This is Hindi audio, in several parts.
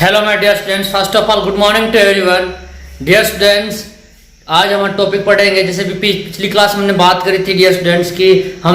Hello my dear students, first of all good morning to everyone. Dear students, आज हम टॉपिक पढ़ेंगे जैसे भी पिछली क्लास में हमने बात करी थी डियर स्टूडेंट्स की हम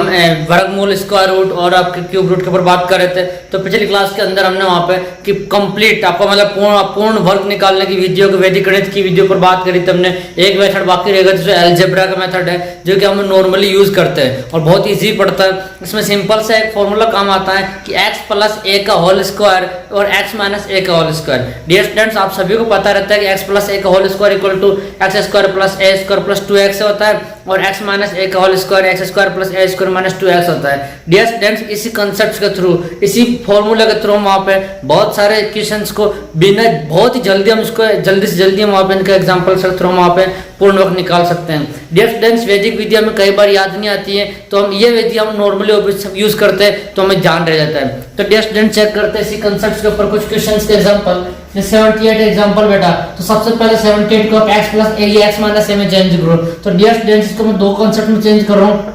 वर्गमूल, स्क्वायर रूट और आपके क्यूब रूट के ऊपर बात कर रहे थे। तो पिछली क्लास के अंदर हमने वहाँ पे कि कंप्लीट आपको मतलब पूर्ण वर्ग निकालने की वीडियो की वैदिक गणित की वीडियो पर बात करी थी हमने। एक मेथड बाकी रहेगा जो अलजेब्रा का मेथड है, जो कि हम नॉर्मली यूज करते हैं और बहुत ईजी पड़ता है। इसमें सिंपल से एक फॉर्मूला काम आता है कि x प्लस ए का होल स्क्वायर और x माइनस ए का होल स्क्वायर। डियर स्टूडेंट्स, आप सभी को पता रहता है कि x प्लस ए का whole square equal to X square plus A square plus 2x होता है और x माइनस ए का whole square X square plus A square minus 2x होता है। डियर स्टूडेंट्स, इसी कंसेप्ट के थ्रू, इसी फॉर्मूला के थ्रू वहाँ पे बहुत सारे इक्वेशंस को बिना बहुत ही जल्दी हम इसको जल्दी से जल्दी हम वहाँ पे इनके एग्जांपल्स के थ्रू वहाँ पे पूर्ण वर्ग निकाल सकते हैं। डियर स्टूडेंट्स, वैदिक विद्या में कई बार याद नहीं आती है तो हम ये विद्या हम नॉर्मली यूज करते हैं तो हमें जान रह जाता है। तो डियर स्टूडेंट, चेक करते हैं इसी कंसेप्ट के ऊपर कुछ क्वेश्चंस के एग्जांपल। 78 एग्जांपल बेटा, तो सबसे पहले 78 को x प्लस ए x माइनस ए में चेंज करो। तो डियर स्टूडेंट्स, इसको मैं दो कॉन्सेप्ट में चेंज कर रहा हूँ।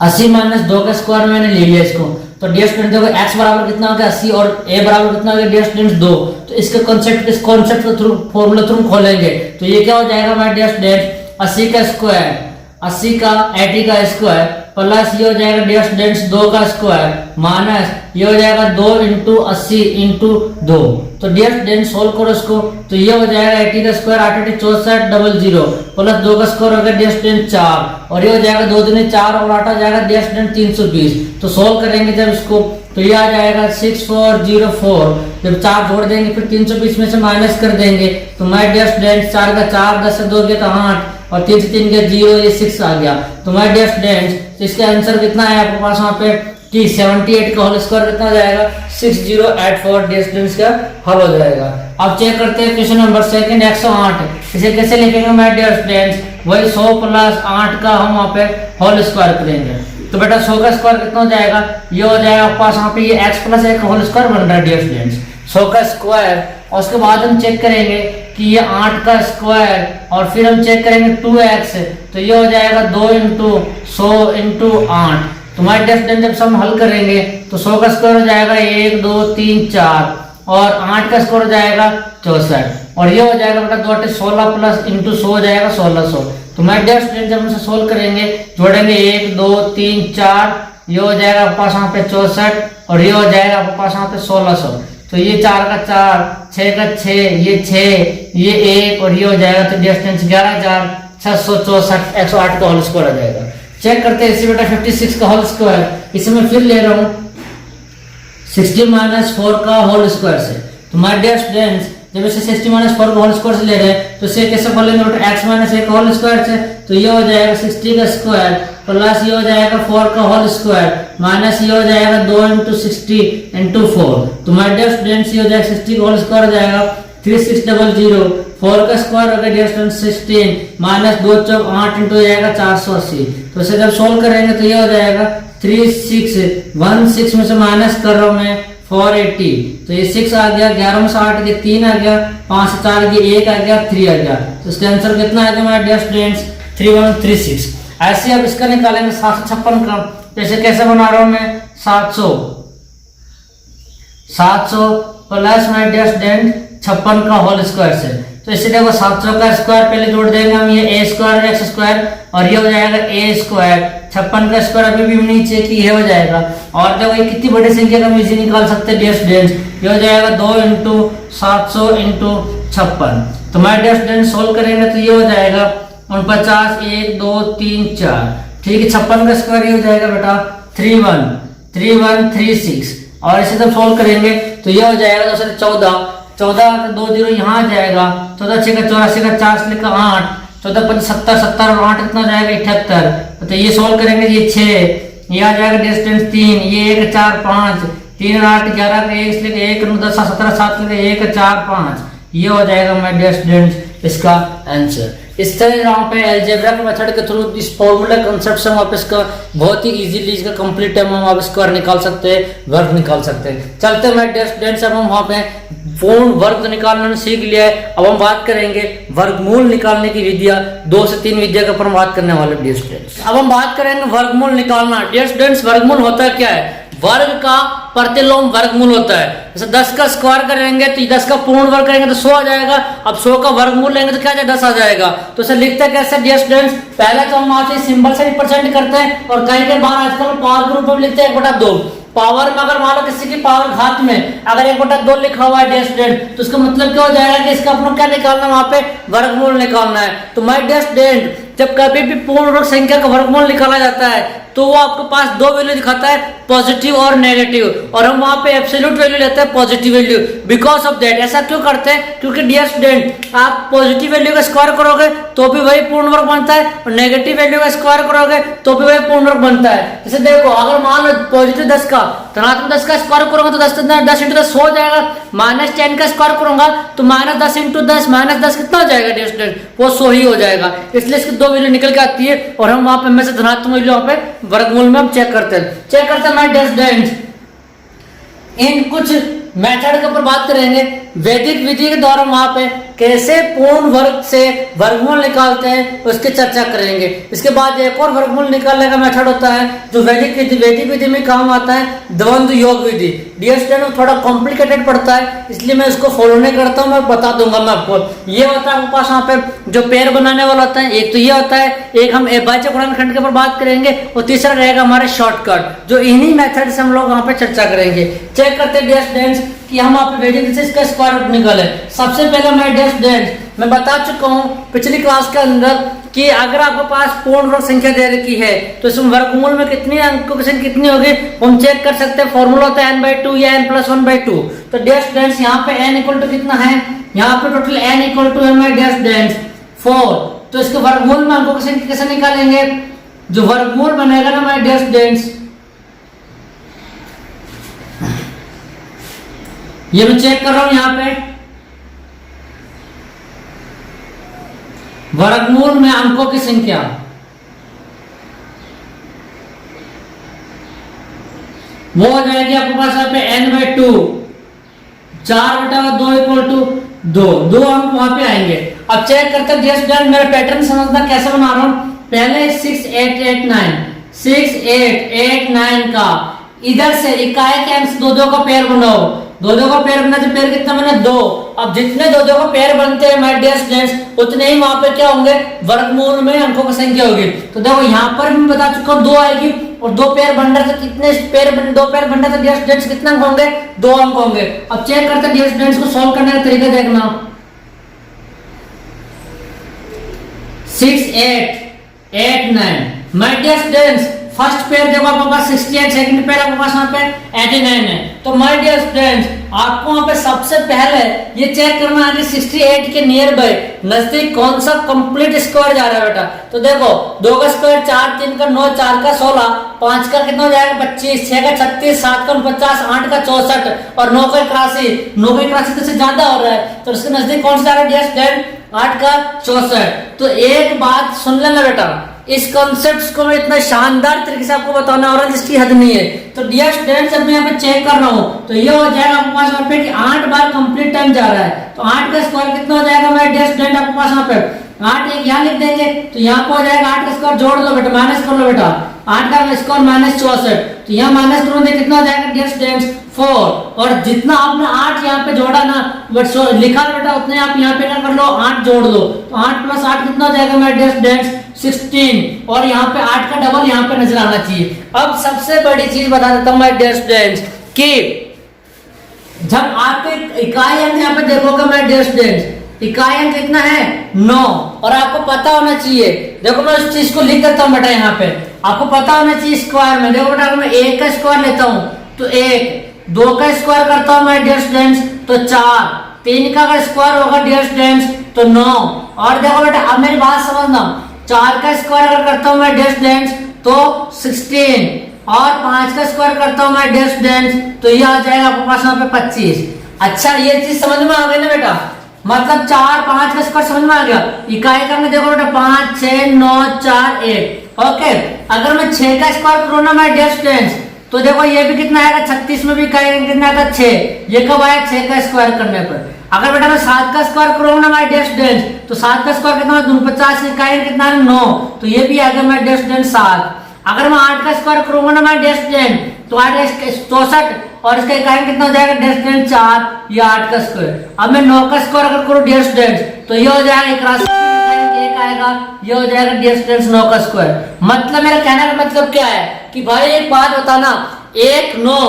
80 माइनस 2 का स्क्वायर मैंने ले लिया इसको। तो डियर स्टूडेंट देखो x बराबर कितना हो गया 80 और a बराबर कितना हो गया डियर स्टूडेंट्स 2। तो इसके कॉन्सेप्ट इस कॉन्सेप्ट के थ्रू फॉर्मूला थ्रू खोलेंगे तो ये क्या हो जाएगा हमारे डियर स्टूडेंट 80 का स्क्वायर 80 का 80 का स्क्वायर प्लस ये हो जाएगा डियर स्टूडेंट्स 2 का स्क्वायर माइनस ये हो जाएगा 2 इंटू 80 इंटू 2। तो डियर स्टूडेंट सोल्व करो इसको तो ये हो जाएगा 80 का स्क्वायर 8 64 00 प्लस 2 का स्क्वायर हो गया डियर स्टूडेंट 4 और ये हो जाएगा 2 दूनी 4 और 8 आ जाएगा डियर स्टूडेंट 320। तो सोल्व करेंगे जब इसको तो ये आ जाएगा 6404। जब 4 जोड़ देंगे फिर 320 में से माइनस कर देंगे तो माय डियर स्टूडेंट 4 का 4 10 से 2 गया तो 8 और 3 से 3 गया 0 ये 6 आ गया। तो माय डियर स्टूडेंट्स, इसका आंसर कितना है आपके पास वहाँ पे कि 78 का होल स्क्वायर कितना हो जाएगा 6084 डियर स्टूडेंट्स का हल हो जाएगा। अब चेक करते हैं क्वेश्चन नंबर सेकंड 108। इसे कैसे लिखेंगे माय डियर स्टूडेंट्स, वही 100 प्लस 8 का हम वहाँ पे होल स्क्वायर करेंगे। तो बेटा 100 का स्क्वायर कितना हो जाएगा, ये हो जाएगा आपके पास वहाँ पे ये x प्लस ए का होल स्क्वायर बन रहा है डियर स्टूडेंट्स 100 का स्क्वायर। और उसके बाद हम चेक करेंगे कि ये 8 का स्क्वायर और फिर हम चेक करेंगे 2x तो ये हो जाएगा 2 इंटू 100 इंटू 8। तो हमारे डियर स्टूडेंट जब हम हल करेंगे तो 100 का स्क्वायर हो जाएगा 1 2 3 4 और 8 का स्क्वायर हो जाएगा 64 और ये हो जाएगा बेटा 2 16 प्लस इंटू 100 हो जाएगा 1600। तो माय डियर स्टूडेंट जब हम इसे सोल्व करेंगे जोड़ेंगे 1 2 3 4 ये हो जाएगा आपके पास वहाँ पे 64 और ये हो जाएगा आपके पास वहाँ पे 1600। तो ये 4 का 4 6 का 6 ये 6 ये 1 और ये हो जाएगा तो डियर स्टूडेंट्स 11664 108 का होल स्क्वायर आ जाएगा। चेक करते हैं इसी बेटा 56 का होल स्क्वायर इसे मैं फिर ले रहा हूँ 60 माइनस 4 का होल स्क्वायर से। तो माय डियर स्टूडेंट्स, जब इसे 60 माइनस 4 का होल स्क्वायर से ले रहे हैं तो इसे कैसे बोलेंगे बेटा x माइनस ए का होल स्क्वायर से। तो ये हो जाएगा 60 का स्क्वायर प्लस ये हो जाएगा 4 का होल स्क्वायर माइनस ये हो जाएगा 2 इंटू 60 इंटू 4। तो माय डियर स्टूडेंट्स ये हो जाएगा 60 का होल स्क्वायर हो जाएगा 3600 4 का स्क्वायर हो गया डियर स्टूडेंट्स 16 माइनस 2 चौक 8 इंटू जाएगा 480। तो इसे जब सोल्व करेंगे तो ये हो जाएगा 3616 में से माइनस कर रहा हूँ मैं 480 तो ये 6 आ गया 11 में से 8 गया 3 आ गया 5 से 4 गया 1 आ गया 3 आ गया। तो इसका आंसर कितना आ गया हमारे डियर स्टूडेंट्स 3136। ऐसे अब इसका निकालेंगे 756 का। जैसे कैसे बना रहा हूँ मैं 700 प्लस माय डियर स्टूडेंट 56 का होल स्क्वायर से। तो इसे देखो 700 का स्क्वायर पहले जोड़ देंगे हम ये a स्क्वायर x स्क्वायर और ये हो जाएगा a स्क्वायर 56 का स्क्वायर अभी भी नीचे की ये हो जाएगा। और देखो ये कितनी बड़ी संख्या का हम इजी निकाल सकते हैं डियर स्टूडेंट्स, ये हो जाएगा 2 इंटू 700 इंटू 56। तो माय डियर स्टूडेंट सोल्व करेंगे तो ये हो जाएगा 49 1 2 3 4 ठीक है। 56 का स्क्वायर ये हो जाएगा बेटा 3136 और इसे जब सोल्व करेंगे तो ये हो जाएगा 14 का 2 0 यहाँ आ जाएगा 14 6 का 84 का 4 से लेकर 8 14 5 70 70 और 8 कितना जाएगा 78। तो ये सोल्व करेंगे ये 6 ये आ जाएगा डिस्टेंस 3 ये 1 4 5 3 8 11 का 1 से लेकर 1 9 10 17 7 लेकर 1 4 5 ये हो जाएगा माय डियर स्टूडेंट्स इसका आंसर। इस तरह यहाँ पे अलजेब्रा के मेथड के थ्रू इस फॉर्मूला कॉन्सेप्ट से आप इसका बहुत ही इजीली इसका कंप्लीट हम आप स्क्वायर निकाल सकते हैं, वर्ग निकाल सकते हैं। चलते हैं डियर स्टूडेंट्स, अब हम वहाँ पे पूर्ण वर्ग निकालना सीख लिया है। अब हम बात करेंगे वर्गमूल निकालने की विधियां 2 से 3 विधिया के ऊपर हम बात करने वाले डियर स्टूडेंट्स। अब हम बात करेंगे वर्गमूल निकालना। डियर स्टूडेंट्स, वर्गमूल होता क्या है? वर्ग का प्रतिलोम वर्गमूल होता है। जैसे 10 का स्क्वायर करेंगे तो 10 का पूर्ण वर्ग करेंगे तो 100 आ जाएगा। अब 100 का वर्गमूल लेंगे तो क्या आ जाएगा, 10 आ जाएगा। तो इसे लिखते हैं कैसे डियर स्टूडेंट्स, पहले तो हम आज सिंबल से रिप्रेजेंट करते हैं और कहीं के बाहर आजकल पावर के रूप में लिखते हैं 1/2। पावर में अगर मान लो किसी की पावर घात में अगर 1/2 लिखा हुआ है डियर स्टूडेंट, तो इसका मतलब क्या हो जाएगा कि इसका अपना क्या निकालना है, वहां पे वर्गमूल निकालना है। तो माय डियर स्टूडेंट, जब कभी भी पूर्ण वर्ग संख्या का वर्गमूल निकाला जाता है तो वो आपके पास दो वैल्यू दिखाता है, पॉजिटिव और नेगेटिव, और हम वहां पे एब्सोल्यूट वैल्यू लेते हैं, positive value. Because of that, ऐसा क्यों करते हैं, क्योंकि डियर स्टूडेंट आप पॉजिटिव वैल्यू का स्क्वायर करोगे तो भी वही पूर्ण वर्ग बनता है और नेगेटिव वैल्यू का स्क्वायर करोगे तो भी वही पूर्ण वर्ग बनता है। जैसे देखो, अगर मान लो पॉजिटिव 10 का धनात्मक 10 का स्क्वायर करूंगा तो 10 × 10 हो जाएगा। -10 का स्क्वायर करूंगा तो -10 × 10 -10 कितना हो जाएगा डियर स्टूडेंट, वो 100 ही हो जाएगा। इसलिए इसकी दो वैल्यू निकल के आती है और हम वहां पे में से धनात्मक वैल्यू वहां पे वर्गमूल में हम चेक करते हैं माय डियर स्टूडेंट्स। इन कुछ मेथड के ऊपर बात करेंगे, वैदिक विधि के द्वारा वहां पे कैसे पूर्ण वर्ग से वर्गमूल निकालते हैं उसकी चर्चा करेंगे। इसके बाद एक और वर्गमूल निकालने का मेथड होता है जो वैदिक विधि में काम आता है, द्वंद्व योग विधि। डियर स्टूडेंट, थोड़ा कॉम्प्लिकेटेड पड़ता है इसलिए मैं इसको फॉलो नहीं करता हूं, मैं बता दूंगा मैं आपको। ये होता है आपके पास वहां पे जो पेड़ बनाने वाला होता है, एक तो ये होता है, एक हम अभाज्य गुणनखंड के ऊपर बात करेंगे और तीसरा रहेगा हमारे शॉर्टकट, जो इन्हीं मेथड से हम लोग वहां पे चर्चा करेंगे। चेक करते हैं डियर स्टूडेंट्स कि हम आप वैदिक से इसका स्क्वायर रूट निकाले। सबसे पहले माय डियर स्टूडेंट्स, मैं बता चुका हूं पिछली क्लास के अंदर कि अगर आपके पास पूर्ण वर्ग संख्या दे रखी है तो इसमें वर्गमूल में कितनी अंकों की संख्या कितनी होगी हम चेक कर सकते हैं। फॉर्मूला होता है n/2 या n+1/2। तो डियर स्टूडेंट्स, यहाँ पे n = कितना है, यहाँ पे टोटल n = है माय डियर स्टूडेंट्स 4। तो इसके वर्गमूल में अंकों की संख्या कैसे निकालेंगे, जो वर्गमूल बनेगा ना माय डियर स्टूडेंट्स, ये मैं चेक कर रहा हूं, यहाँ पे वर्गमूल में अंकों की संख्या वो हो जाएगी आपके पास यहाँ पे n/2, 4/2 = 2 अंक वहां पे आएंगे। अब चेक करते हैं डियर स्टूडेंट, मेरा पैटर्न समझना कैसे बना रहा हूं। पहले 6 8 8 9 का इधर से इकाई के अंक 2 का पेयर बनाओ, 2 का पेयर बना तो पेयर कितना बना 2। अब जितने 2 का पेयर बनते हैं माय डियर स्टूडेंट्स उतने ही वहां पे क्या होंगे, वर्गमूल में अंकों की संख्या होगी। तो देखो यहाँ पर मैं बता चुका हूँ 2 आएगी और 2 पेयर बन रहे तो कितने पेयर 2 पेयर बन रहे तो डियर स्टूडेंट्स कितने अंक होंगे, 2 अंक होंगे। अब चेक करते हैं डियर स्टूडेंट्स को सॉल्व करने का तरीका देखना। 6 8 8 9 my dear students, first pair देखो आपके पास 68, सेकंड पेयर आपके पास यहाँ पे 89 है। तो माय डियर स्टूडेंट्स, आपको वहां पे सबसे पहले ये चेक करना है कि 68 के नियर बाय नजदीक कौन सा कंप्लीट स्क्वायर जा रहा है बेटा। तो देखो 2 का स्क्वायर 4, 3 का 9, 4 का 16, 5 का कितना हो जाएगा 25, 6 का 36, 7 का 49, 8 का 64 और 9 का 81। 9 का 81 से ज्यादा हो रहा है तो इसके नजदीक कौन सा जा रहा है डियर स्टूडेंट, 8 का 64। तो एक बात सुन लेना बेटा, इस कॉन्सेप्ट्स को मैं इतना शानदार तरीके से आपको बताना और जिसकी हद नहीं है। तो डियर स्टूडेंट्स, जब मैं यहाँ पे चेक कर रहा हूँ तो ये हो जाएगा आपके पास यहाँ पे कि 8 बार कंप्लीट टाइम जा रहा है। तो 8 का स्क्वायर कितना हो जाएगा मेरे डियर स्टूडेंट आपके पास यहाँ पे 8 एक यहाँ लिख देंगे तो यहाँ पे हो जाएगा 8 का स्क्वायर जोड़ लो बेटा, माइनस कर लो बेटा, 8 का स्क्वायर -64। तो यहाँ माइनस करोगे कितना हो जाएगा डियर स्टूडेंट्स 4। और जितना आपने 8 यहाँ पे जोड़ा ना लिखा बेटा उतने आप यहाँ पे क्या कर लो 8 जोड़ लो। तो 8 + 8 कितना हो जाएगा मेरे डियर स्टूडेंट्स 16। और यहाँ पे 8 का डबल यहाँ पे नजर आना चाहिए। अब सबसे बड़ी चीज बता देता हूँ मेरे डियर स्टूडेंट्स कि जब आपके इकाई अंक यहाँ पे देखोगे मेरे डियर स्टूडेंट्स, इकाई अंक कितना है 9। और आपको पता होना चाहिए, देखो मैं उस चीज को लिख देता हूँ बेटा, यहाँ पे आपको पता होना चाहिए स्क्वायर में। देखो बेटा अगर मैं 1 का स्क्वायर लेता हूँ तो 1, 2 का स्क्वायर करता हूँ मेरे डियर स्टूडेंट्स तो 4, 3 का अगर स्क्वायर होगा डियर स्टूडेंट्स तो 9। और देखो बेटा अब मेरी बात समझना, 4 का स्क्वायर अगर करता हूँ मैं डियर स्टूडेंट्स तो 16 और 5 का स्क्वायर करता हूँ मैं डियर स्टूडेंट्स तो ये आ जाएगा आपके पास यहाँ पे 25। अच्छा ये चीज समझ में आ गई ना बेटा, मतलब 4 5 का स्क्वायर समझ में आ गया। इकाई का मैं देखो बेटा 5 6 9 4 1। ओके, अगर मैं 6 का स्क्वायर करूँ ना मैं डियर स्टूडेंट्स तो देखो ये भी कितना आएगा 36 में भी इकाई कितना आएगा 6। ये कब आया 6 का स्क्वायर करने पर। अगर बेटा मैं 7 का स्क्वायर करूंगा ना माय डियर स्टूडेंट्स तो 7 का स्क्वायर कितना 49, इकाई कितना है 9। तो ये भी आ गया माय डियर स्टूडेंट्स 7। अगर मैं 8 का स्क्वायर करूंगा ना मैं डियर स्टूडेंट, तो 8 64 और इसका इकाई कितना हो जाएगा डियर स्टूडेंट 4, ये 8 का स्क्वायर। अब मैं 9 का स्क्वायर अगर करूं डियर स्टूडेंट, तो ये हो जाएगा एक राशि एक आएगा, ये हो जाएगा डियर स्टूडेंट्स 9 का स्क्वायर। मतलब मेरा कहने का मतलब क्या है कि भाई एक बात बताना, 1 9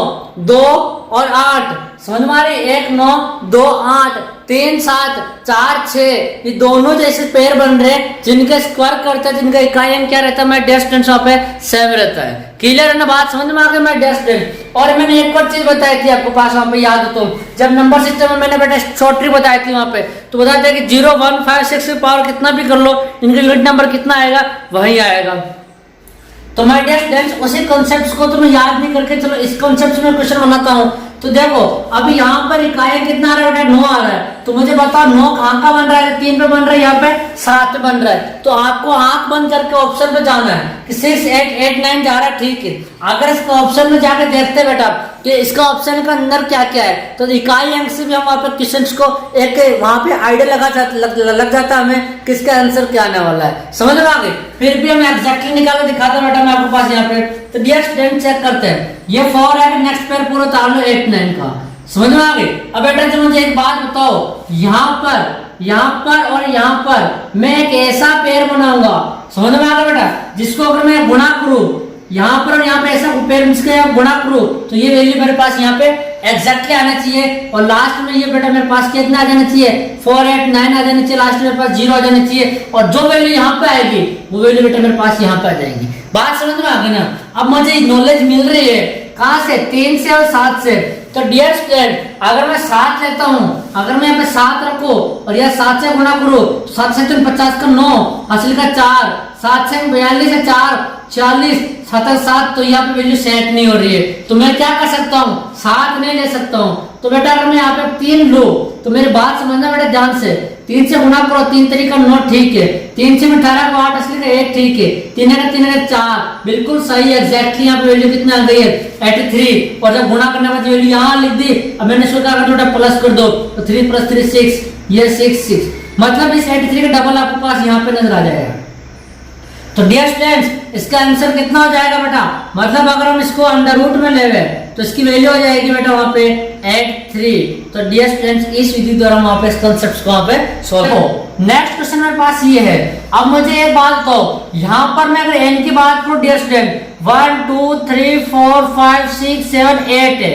2 और 8 समझ में आ रही, 1 9 2 8 3 7 4 6 ये दोनों जैसे पेयर बन रहे हैं जिनका स्क्वायर करता है, जिनका इकाई अंक क्या रहता है मैं डियर स्टूडेंट्स वहां पे 7 रहता है। क्लियर है ना बात, समझ में आ गई मैं डियर स्टूडेंट। और मैंने एक और चीज बताई थी आपको पास वहां पे याद हो तो, जब नंबर सिस्टम में मैंने बेटा शॉर्ट ट्रिक बताई थी वहां पे, तो बताया था कि 0 1 5 6 की पावर कितना भी कर लो, इनका यूनिट नंबर कितना आएगा वही आएगा। तो माय डियर स्टूडेंट्स उसी कॉन्सेप्ट्स को तो मैं याद नहीं करके चलो इस कॉन्सेप्ट में क्वेश्चन बनाता हूं। तो देखो अभी यहाँ पर इकाई कितना आ रहा है बेटा 9 आ रहा है, तो मुझे बताओ 9 कहाँ का बन रहा है, 3 पे बन रहा है, यहाँ पे 7 पे बन रहा है। तो आपको आंख बंद करके ऑप्शन पे जाना है कि 6 8 8 9 जा रहा है, ठीक है। अगर इसका ऑप्शन में जाकर देखते बेटा कि इसका ऑप्शन के अंदर क्या क्या है, तो इकाई अंक से भी हम वहां पे क्वेश्चन को एक वहां पे आइडिया लग जाता है हमें किसका आंसर क्या आने वाला है, समझ में आ गई। फिर भी हम एग्जैक्टली निकाल के दिखाता हूं बेटा मैं आपके पास यहाँ पे। तो डियर स्टूडेंट चेक करते हैं, ये 4 है, नेक्स्ट पेयर पूरा उतार लो 8 9 का, समझ में आ गई। अब बेटा जो मुझे एक बात बताओ, यहाँ पर और यहाँ पर मैं एक ऐसा पेयर बनाऊंगा, समझ में आ गया बेटा, जिसको अगर मैं गुणा करूं यहाँ पर और यहाँ पे ऐसा पेयर मिसके गुणा करूं तो ये वैल्यू मेरे पास यहाँ पे एग्जैक्टली आना चाहिए, और लास्ट में ये बेटा मेरे पास कितना आ जाना चाहिए 4 8 9 आ जाना चाहिए, लास्ट में मेरे पास 0 आ जाना चाहिए, और जो वैल्यू यहाँ पे आएगी वो वैल्यू बेटा मेरे पास यहाँ पे आ जाएगी। बात समझ में आ गई ना। अब मुझे नॉलेज मिल रही है कहाँ से, 3 से और 7 से। तो डियर स्टूडेंट अगर मैं 7 लेता हूँ, अगर मैं यहाँ पे 7 रखू और यह 7 से गुणा करूँ, 7 से 50 का 9, असली का 4, 7 से 42 है 4 40 7 7, तो यहाँ पे वैल्यू सेट नहीं हो रही है, तो मैं क्या कर सकता हूँ 7 नहीं ले सकता हूँ। तो बेटा अगर मैं यहाँ पे 3 लूं तो मेरी बात समझना बेटा ध्यान से, 3 से गुणा करो 3 तरीका 9 ठीक है, 3 से 18 को 8 असली का 1 ठीक है, 3 का 3 का 4 बिल्कुल सही है, एग्जैक्टली यहाँ पे वैल्यू कितना आ गई है 83, और जब गुणा करने बाद वैल्यू यहाँ लिख दी। अब मैंने सोचा अगर बेटा प्लस कर दो तो 3 + 3 6, ये 6 मतलब इस 83 का डबल आपके पास यहाँ पे नजर आ जाएगा। तो डियर स्टूडेंट्स इसका आंसर कितना हो जाएगा बेटा, मतलब अगर हम इसको अंडर रूट में लेवे तो इसकी वैल्यू हो जाएगी बेटा वहां पे 83। तो डियर स्टूडेंट्स इस विधि द्वारा वहां पे इस कांसेप्ट को वहां पे सॉल्व हो। नेक्स्ट क्वेश्चन मेरे पास ये है, अब मुझे एक बात तो यहाँ पर मैं अगर n की बात करूं डियर स्टूडेंट 1 2 3 4 5 6 7 8 है,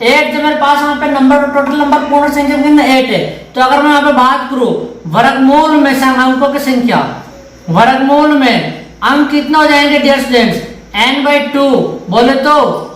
8 जो मेरे पास वहां पे नंबर टोटल नंबर पूर्ण संख्या कितना 8 है। तो अगर मैं यहाँ पे बात करूं वर्गमूल में अंकों की संख्या, वर्गमूल में अंक कितना हो जाएंगे डियर स्टूडेंट्स n/2, बोले तो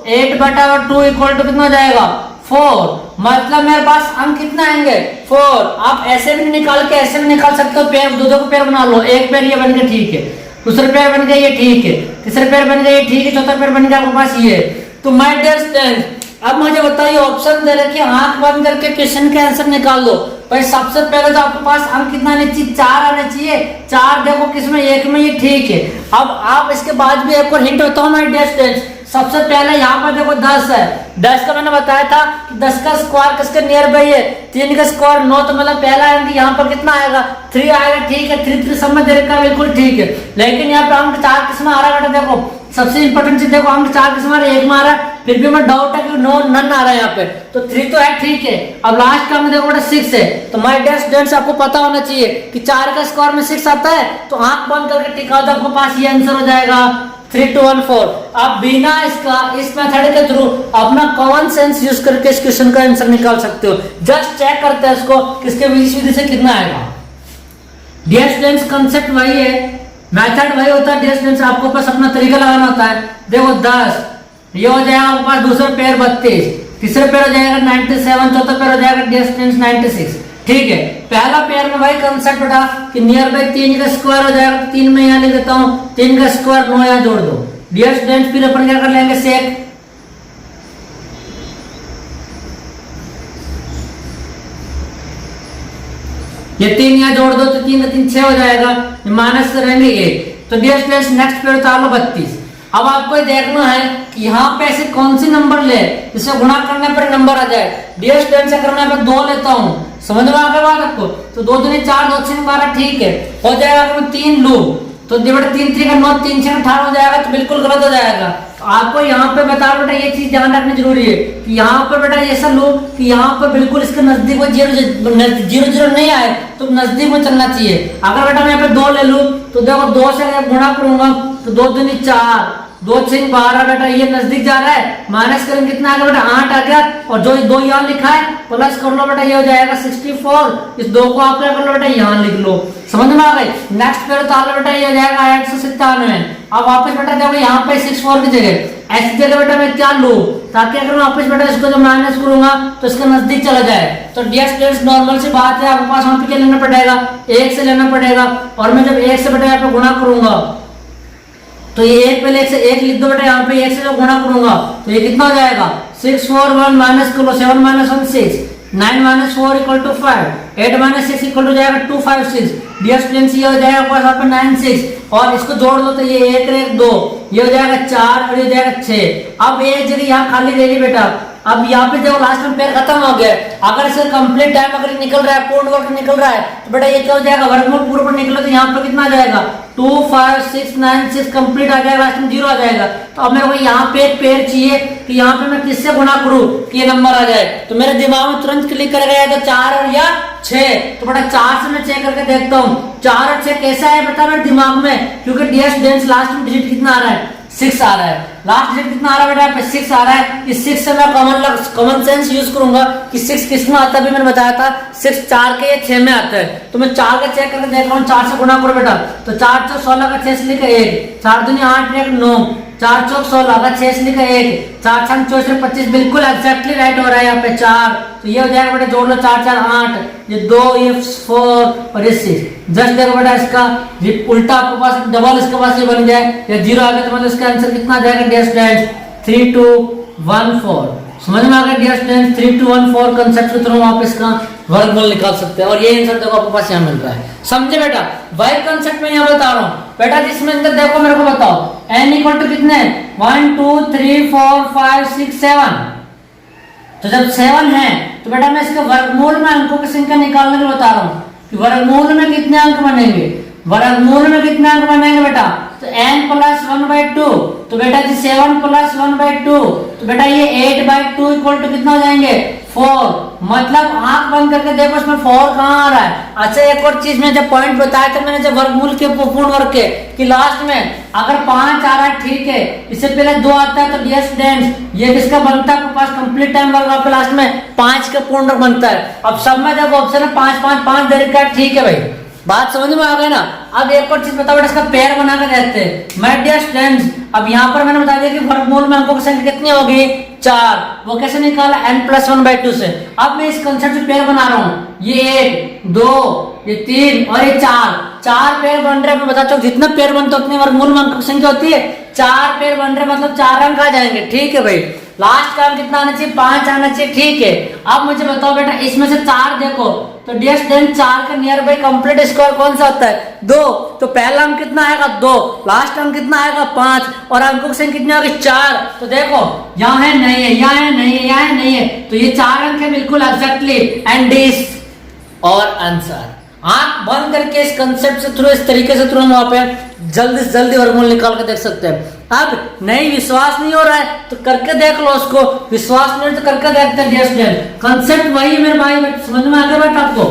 8/2 इक्वल टू कितना हो जाएगा 4, मतलब मेरे पास अंक कितना आएंगे 4। आप ऐसे भी निकाल के ऐसे भी निकाल सकते हो, पेयर दो को पेयर बना लो, एक पेयर ये बन गया ठीक है, दूसरा पेयर बन गया ये ठीक है, तीसरा पेयर बन गया ये ठीक है, चौथा पेयर बन गया आपके पास ये। तो माय डियर स्टूडेंट अब मुझे बताइए ऑप्शन दे रखे आंख बंद करके क्वेश्चन के आंसर निकाल दो। भाई सबसे पहले तो आपके पास अंक कितना आना चाहिए 4 आना चाहिए, 4 देखो किसमें एक में ये ठीक है। अब आप इसके बाद भी एक और हिंट बताओ माय डियर स्टूडेंट्स, सबसे पहले यहाँ पर देखो 10 है, 10 का मैंने बताया था कि 10 का स्क्वायर किसके नियर बाई है 3 का स्क्वायर 9, तो मतलब पहला अंक यहाँ पर कितना आएगा 3 आएगा, ठीक है 3 3 सब में दे रखा बिल्कुल ठीक है। लेकिन यहाँ पे अंक 4 किसमें आ रहा है बेटा, देखो सबसे इंपॉर्टेंट चीज देखो अंक 4 किसमें आ रहा है 1 में आ रहा है, फिर भी मैं डाउट है कि नन आ रहा है यहाँ पे, तो 3 तो है ठीक है। अब लास्ट का देखो बेटा 6 है, तो माय डियर स्टूडेंट्स आपको पता होना चाहिए कि 4 का स्क्वायर में 6 आता है, तो आंख बंद करके टिका दो आपके पास ये आंसर हो जाएगा 3214। आप बिना इसका इस मेथड के थ्रू अपना कॉमन सेंस यूज करके इस क्वेश्चन का आंसर निकाल सकते हो। जस्ट चेक करते हैं इसको किसके विधि से कितना आएगा। डियर स्टूडेंट्स कांसेप्ट वही है, मेथड वही होता है डियर स्टूडेंट्स, आपको बस अपना तरीका लगाना होता है। देखो 10 ये हो जाएगा आपके पास, दूसरा पेयर 32, तीसरा पेयर हो जाएगा 97, चौथा पेयर हो जाएगा डियर स्टूडेंट्स 96, ठीक है। पहला पेयर में वही कंसेप्ट बेटा कि नियर बाई 3 का स्क्वायर हो जाएगा, 3 में यहाँ लिख देता हूँ 3 का स्क्वायर 9 यहाँ जोड़ दो डियर स्टूडेंट्स, फिर अपन क्या कर लेंगे सेक, ये 3 यहाँ जोड़ दो तो 3 का 3 6 हो जाएगा, माइनस से रहेंगे 1। तो डियर स्टूडेंट्स नेक्स्ट पेयर उतार लो 32। अब आपको देखना है कि यहाँ पे ऐसे कौन सी नंबर ले जिससे गुणा करने पर नंबर आ जाए। डियर स्टूडेंट्स अगर मैं यहाँ पे 2 लेता हूँ, समझ में आ गया बात आपको, तो 2 दूनी 4 2 6 12 ठीक है हो जाएगा। अगर मैं 3 लूं तो बेटा 3 3 का 9, 3 6 18 हो जाएगा, तो बिल्कुल गलत हो जाएगा। तो आपको यहाँ पे बता बेटा ये चीज ध्यान रखनी जरूरी है कि यहाँ पर बेटा ऐसा लो कि यहाँ पर बिल्कुल इसके नजदीक वो 0 0 नहीं आए, तो नजदीक में चलना चाहिए। अगर बेटा मैं यहाँ पे 2 ले लूं तो देखो 2 से अगर गुणा करूंगा तो 2 दूनी 4, 2 6 12 बेटा ये नजदीक जा रहा है, माइनस करेंगे कितना आ गया बेटा 8 आ गया, और जो 2 यहाँ लिखा है प्लस कर लो बेटा ये हो जाएगा 64। इस 2 को आप क्या कर लो बेटा यहाँ लिख लो, समझ में आ गई। नेक्स्ट पे तो बेटा ये हो जाएगा 897। अब वापस बेटा देखो यहाँ पे 64 की जगह ऐसी जगह बेटा मैं क्या लूं ताकि अगर मैं वापस बेटा इसको जब माइनस करूंगा तो इसके नजदीक चला जाए। तो डियर स्टूडेंट्स नॉर्मल सी बात है, आपके पास वहां पे क्या लेना पड़ेगा 1 से लेना पड़ेगा, और मैं जब 1 से बेटा यहाँ पे गुणा करूंगा तो ये 1 पहले 1 से 1 लिख दो बेटा, यहाँ पे 1 से जब गुणा करूंगा तो ये कितना हो जाएगा 6 4 1 माइनस कर लो 7 minus 1 6, 9 minus 4 equal to 5, 8 minus 6 equal to जाएगा 2 5 6। डियर स्टूडेंट्स ये हो जाएगा पास आप 9 6, और इसको जोड़ दो तो ये 1 1 2, ये हो जाएगा 4 और ये हो जाएगा 6। अब एक जगह यहाँ खाली रह गई बेटा, अब यहाँ पे देखो लास्ट में पेड़ खत्म हो गया। अगर इसका कंप्लीट टाइम अगर निकल रहा है, पूर्ण वर्ग निकल रहा है, तो बेटा ये क्या हो जाएगा वर्गमूल पूर्ण पर निकला तो यहाँ पे कितना आ जाएगा 2 5 6 9 6 कंप्लीट आ जाएगा, लास्ट में 0 आ जाएगा। तो अब मेरे को यहाँ पे एक पेड़ चाहिए कि यहाँ पे मैं किससे गुणा करूं कि ये नंबर आ जाए, तो मेरे दिमाग में तुरंत क्लिक कर गया तो 4 और या 6। तो बेटा 4 से मैं चेक करके देखता हूँ 4 और 6 कैसा है बता मेरे दिमाग में, क्योंकि डियर स्टूडेंट्स लास्ट में डिजिट कितना आ रहा है 6 आ रहा है, लास्ट डिजिट कितना आ रहा है बेटा 6 आ रहा है। इस 6 से मैं कॉमन सेंस यूज करूंगा कि 6 किस में आता है, अभी मैंने बताया था 6 4 के या 6 में आता है। तो मैं 4 का चेक करके देख रहा हूँ, 4 से गुणा करो बेटा, तो 4 4 16 का 6 से लिखा 1, 4 दूनी 8 1 9, 4 4 16 का 6 से लिखा 1, 4 6 24 25, बिल्कुल एक्जैक्टली राइट हो रहा है यहाँ पे 4। तो ये हो जाएगा बेटा जोड़ लो 4 4 8, ये 2 ये 4 और ये 6। जस्ट देखो बेटा इसका उल्टा आपके पास डबल इसके पास ये बन जाए या 0 आ गया तो मतलब इसका आंसर कितना आ जाएगा डियर स्टूडेंट्स 3 2 1 4। समझ में आ गया डियर स्टूडेंट्स 3 2 1 4 कंसेप्ट के थ्रू आप इसका वर्गमूल निकाल सकते हैं, और ये आंसर देखो आपके पास यहाँ मिल रहा है। समझे बेटा वही कंसेप्ट में यहाँ बता रहा हूँ बेटा, जिसमें अंदर देखो मेरे को बताओ n इक्वल टू कितने 1 2 3 4 5 6 7। तो जब 7 है तो बेटा मैं इसके वर्गमूल में अंकों की संख्या निकालने के बता रहा हूँ कि वर्गमूल में कितने अंक बनेंगे, वर्गमूल में कितने अंक बनेंगे बेटा, तो n प्लस 1/2, तो बेटा जी 7 प्लस 1/2, तो बेटा ये 8/2 इक्वल टू कितना हो जाएंगे 4। मतलब आंख बंद करके देखो इसमें 4 कहाँ आ रहा है। अच्छा एक और चीज में जब पॉइंट बताया था मैंने जब वर्गमूल के पूर्ण वर्ग के कि लास्ट में अगर 5 आ रहा है ठीक है, इससे पहले 2 आता है तो डियर स्टूडेंट्स ये किसका बनता है आपके पास कंप्लीट टाइम वर्ग, आपके लास्ट में 5 का पूर्ण वर्ग बनता है। अब सब में जब ऑप्शन है 5 5 5 दे रखा है, ठीक है भाई बात समझ में आ गई ना। अब एक और चीज बताओ बेटा इसका पेयर बना कर देखते हैं माय डियर स्टूडेंट्स। अब यहाँ पर मैंने बता दिया कि वर्गमूल में अंकों की संख्या कितनी होगी 4, वो कैसे निकाला n प्लस 1/2 से। अब मैं इस कंसेप्ट से पेयर बना रहा हूँ, ये 1 2 ये 3 और ये 4 पेयर बन रहे हैं। मैं बताता हूँ जितना पेयर बनता है उतनी वर्गमूल में अंकों की संख्या होती है। 4 पेयर बन रहे मतलब 4 अंक आ जाएंगे, ठीक है भाई। लास्ट का कितना आना चाहिए 5 आना चाहिए, ठीक है। अब मुझे बताओ बेटा इसमें से 4 देखो तो डियर स्टूडेंट 4 का नियर बाई कंप्लीट स्क्वायर कौन सा होता है 2, तो पहला अंक कितना आएगा 2, लास्ट अंक कितना आएगा 5 और अंकों की संख्या कितनी होगी 4। तो देखो यहाँ है नहीं है, यहाँ है नहीं है, यहाँ है नहीं है, तो ये 4 अंक है बिल्कुल एग्जैक्टली एंड दिस और आंसर। आंख बंद करके इस कंसेप्ट से थ्रू इस तरीके से थ्रू हम वहां पे जल्दी से जल्दी वर्गमूल निकाल के देख सकते हैं। अब नहीं विश्वास नहीं हो रहा है तो करके देख लो, उसको विश्वास नहीं तो करके देखते हैं डियर स्टूडेंट। कंसेप्ट वही है मेरे भाई, समझ में आ गया बेटा आपको।